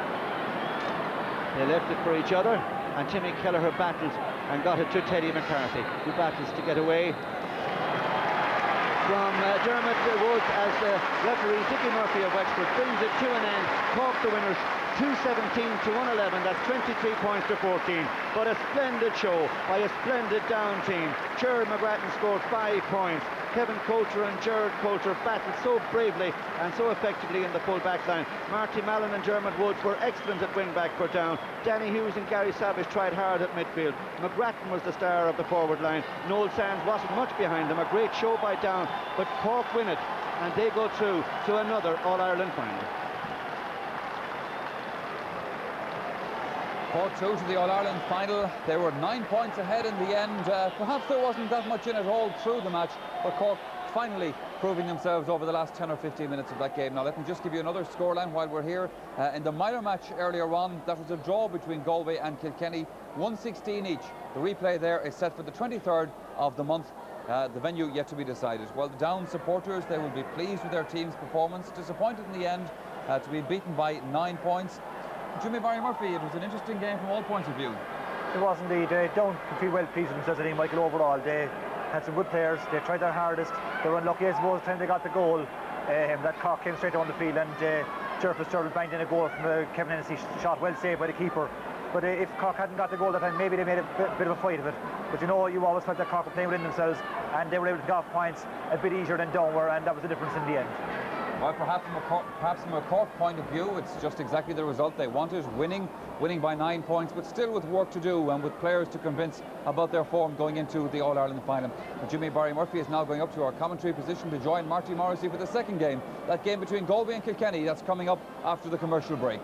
They left it for each other, and Timmy Kelleher battled and got it to Teddy McCarthy, who battles to get away from Dermot Woods as the referee Dickie Murphy of Wexford brings it to an end. Cork the winners, 217 to 111. That's 23 points to 14. But a splendid show by a splendid Down team. Gerard McGrattan scored 5 points. Kevin Coulter and Gerard Coulter battled so bravely and so effectively in the full back line. Marty Mallon and Dermot Woods were excellent at wing back for Down. Danny Hughes and Gary Savage tried hard at midfield. McGrattan was the star of the forward line. Noel Sands wasn't much behind them. A great show by Down, but Cork win it and they go through to another All-Ireland final. Cork through to the All-Ireland final. They were 9 points ahead in the end. Perhaps there wasn't that much in it all through the match, but Cork finally proving themselves over the last 10 or 15 minutes of that game. Now let me just give you another scoreline while we're here. In the minor match earlier on, that was a draw between Galway and Kilkenny, 1-16 each. The replay there is set for the 23rd of the month. The venue yet to be decided. Well, the Down supporters, they will be pleased with their team's performance. Disappointed in the end to be beaten by 9 points. Jimmy Barry Murphy, it was an interesting game from all points of view. It was indeed. Down could feel well pleased with themselves, I think, Michael, overall. They had some good players. They tried their hardest. They were unlucky, I suppose, the time they got the goal. That Cork came straight down the field, and Jervis Sturridge banged in a goal from a Kevin Hennessy shot, well saved by the keeper. But if Cork hadn't got the goal that time, maybe they made a bit of a fight of it. But you know, you always felt that Cork were playing within themselves, and they were able to get off points a bit easier than Down were, and that was the difference in the end. Well, perhaps from a Cork point of view, it's just exactly the result they wanted, winning by 9 points, but still with work to do and with players to convince about their form going into the All-Ireland final. And Jimmy Barry Murphy is now going up to our commentary position to join Marty Morrissey for the second game, that game between Galway and Kilkenny. That's coming up after the commercial break.